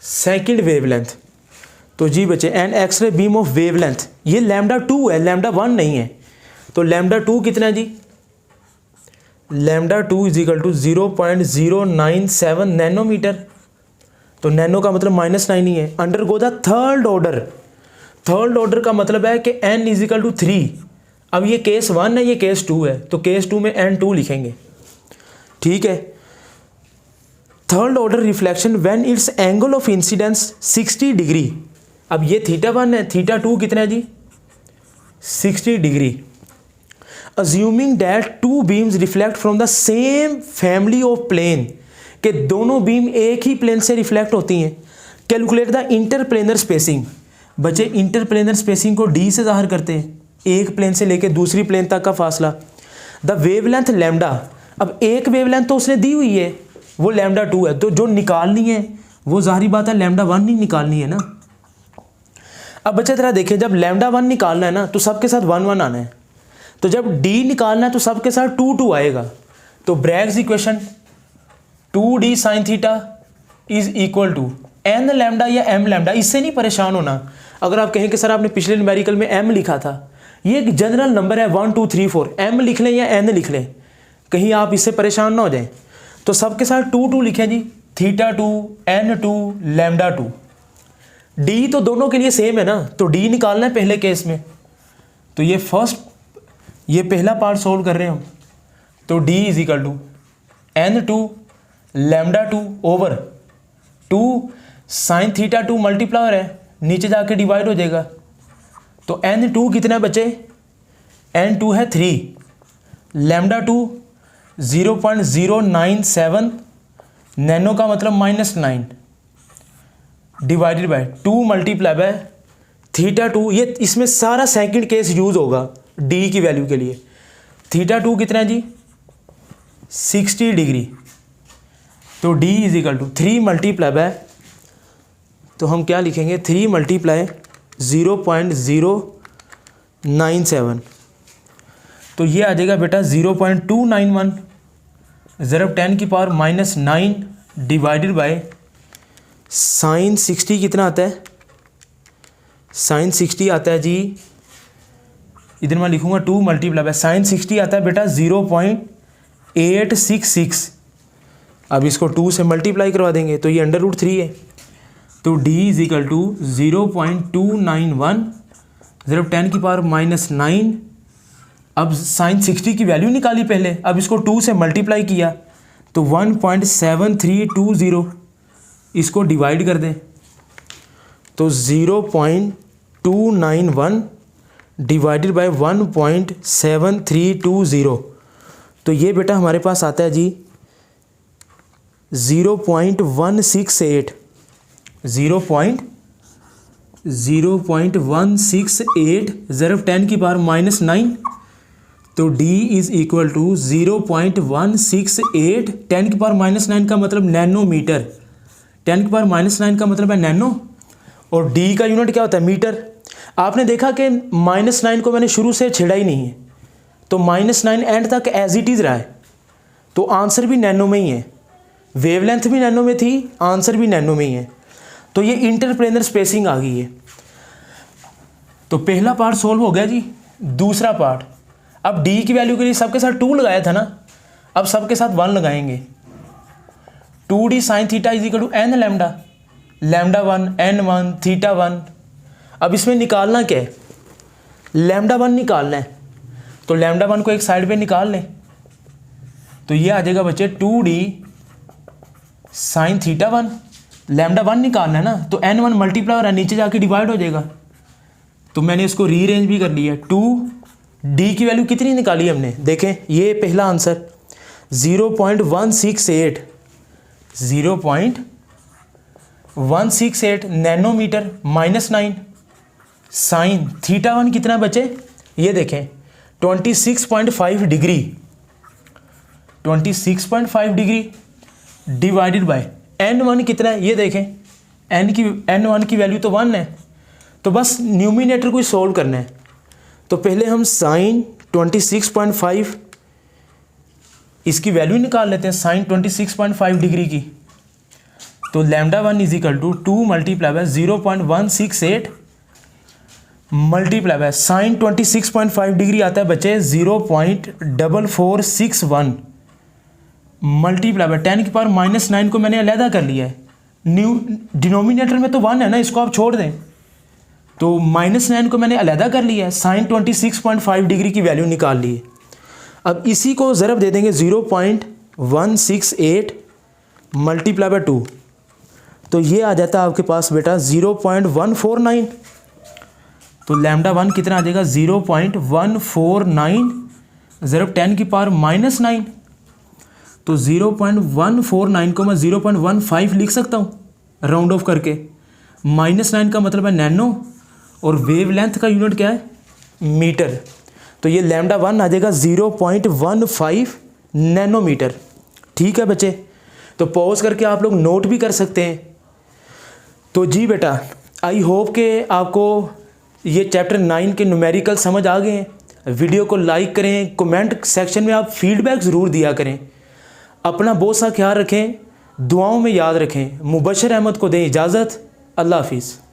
A: सेकंड वेवलेंथ। तो जी बचे an X ray beam of wavelength, ये λ2 है, λ1 नहीं है। तो λ2 कितना है जी, λ2 इज इक्वल टू 0.097 नैनोमीटर। तो नैनो का मतलब -9 ही है। Undergo the third order, third order का मतलब है कि n इज इक्वल टू 3। अब ये केस 1 है, ये केस 2 है, तो केस 2 में n2 लिखेंगे, ठीक है। Third order reflection when its angle of incidence 60 degree. अब ये थीटा 1 है, थीटा 2 कितना है जी 60 degree. Assuming that two beams reflect from the same family of plane, के दोनों बीम एक ही प्लेन से रिफ्लेक्ट होती हैं। Calculate the interplanar spacing. बच्चे इंटरप्लेनर स्पेसिंग को d से ज़ाहिर करते हैं, एक प्लेन से लेके दूसरी प्लेन तक का फासला। द वेवलेंथ लैम्डा, अब एक वेवलेंथ तो उसने दी हुई है वो λ2 है, तो जो निकालनी है वो ज़ाहिरी बात है λ1 नहीं निकालनी है ना। अब बच्चे तरह देखिए, जब λ1 निकालना है ना तो सबके साथ 1 1 आना है, तो जब d निकालना है तो सबके साथ 2 2 आएगा। तो Bragg's equation 2d sine theta is equal to n lambda या m लैम्डा। इससे नहीं परेशान होना। अगर आप कहें कि सर आपने पिछले न्यूमेरिकल में m लिखा था, ये एक जनरल नंबर है 1 2 3 4, m लिख लें या n लिख लें, कहीं आप इससे परेशान ना हो जाएं। तो सबके साथ 2 2 लिखें जी, थीटा 2 n2 लैम्डा 2। d तो दोनों के लिए सेम है ना, तो d निकालना है पहले केस में। तो ये पहला पार्ट सोल्व कर रहे हैं हम। तो d is equal to n2 lambda 2 over 2 sine theta 2 multiplier है, नीचे जाके डिवाइड हो जाएगा। तो n2 कितना बचे, n2 है 3, लैम्डा 2 0.097 नैनो का मतलब -9 divided by 2 multiply by theta 2। ये इसमें सारा सेकंड केस यूज होगा d की वैल्यू के लिए। थीटा 2 कितना है जी 60 डिग्री। तो d is equal to 3 multiply by, तो हम क्या लिखेंगे 3 मल्टीप्लाई 0.097, तो ये आ जाएगा बेटा 0.291 ज़रब 10 की पावर -9 डिवाइडेड बाय साइन 60 कितना आता है, साइन 60 आता है जी, इधर मैं लिखूंगा 2 मल्टीप्लाई बाय साइन 60 आता है बेटा 0.866। अब इसको 2 से मल्टीप्लाई करवा देंगे तो ये √3 है। तो d इज इक्वल टू 0.291 ज़रब 10 की पावर -9। अब साइन 60 की वैल्यू निकाली पहले, अब इसको 2 से मल्टीप्लाई किया तो 1.7320, इसको डिवाइड कर दें तो 0.291 डिवाइडेड बाय 1.7320, तो ये बेटा हमारे पास आता है जी 0.168 ज़रब 10 की पावर -9। तो d इज इक्वल टू 0.168 10 की पावर -9 का मतलब नैनोमीटर, 10 की पावर -9 का मतलब है नैनो, और d का यूनिट क्या होता है मीटर। आपने देखा कि -9 को मैंने शुरू से छेड़ा ही नहीं है, तो -9 एंड तक एज इट इज़ रहा है, तो आंसर भी नैनो में ही है, वेवलेंथ भी नैनो में थी, आंसर भी नैनो में ही है। तो ये इंटरप्लेनर स्पेसिंग आ गई है। तो पहला पार्ट सोल्व हो गया जी। दूसरा पार्ट, अब d की वैल्यू के लिए सबके साथ 2 लगाया था ना, अब सबके साथ 1 लगाएंगे। 2d sine theta is equal to n lambda, lambda 1 n1 theta 1। अब इसमें निकालना क्या है, लैम्डा 1 निकालना है, तो लैम्डा 1 को एक साइड पे निकाल लें, तो ये आ जाएगा बच्चे 2d साइन थीटा 1 लैम्डा 1 निकालना है ना, तो n1 मल्टीप्लाई हो रहा है, नीचे जाके डिवाइड हो जाएगा। तो मैंने इसको रीअरेंज भी कर लिया। 2d की वैल्यू कितनी निकाली हमने, देखें ये पहला आंसर 0.168 0.168 नैनोमीटर -9 साइन θ1 कितना बचे, ये देखें 26.5 degree 26.5 degree divided bye n1 कितना है, ये देखें n1 की वैल्यू तो 1 है। तो बस न्यूमिनेटर को ही सोल्व करना है। तो पहले हम साइन 26.5 इसकी वैल्यू निकाल लेते हैं, साइन 26.5 डिग्री की। तो lambda 1 is equal to 2 multiply by 0.168 multiply by sine 26.5 degree आता है बच्चे 0.4461 मल्टीप्लाई बाय 10 की पावर -9 को मैंने अलहदा कर लिया है। न्यू डिनोमिनेटर में तो 1 है ना, इसको आप छोड़ दें। तो -9 को मैंने अलहदा कर लिया है, साइन 26.5 डिग्री की वैल्यू निकाल ली है। अब इसी को ज़रब दे देंगे 0.168 मल्टीप्लाई बाय 2, तो ये आ जाता है आपके पास बेटा 0.149। तो लैम्डा 1 कितना आ जाएगा 0.149 ज़रब 10 की पावर -9। तो 0.149 को मैं 0.15 लिख सकता हूँ राउंड ऑफ करके। -9 का मतलब है नैनो और वेवलेंथ का यूनिट क्या है, मीटर। तो ये लैम्डा 1 आ जाएगा 0.15 नैनोमीटर। ठीक है बच्चे, तो पॉज करके आप लोग नोट भी कर सकते हैं। तो जी बेटा, आई होप कि आपको ये चैप्टर 9 के न्यूमेरिकल समझ आ गए हैं। वीडियो को लाइक करें, कमेंट सेक्शन में आप फीडबैक ज़रूर दिया करें। अपना बहुत सा ख्याल रखें, दुआओं में याद रखें। मुबशर अहमद को दें इजाज़त। अल्लाह हाफिज़।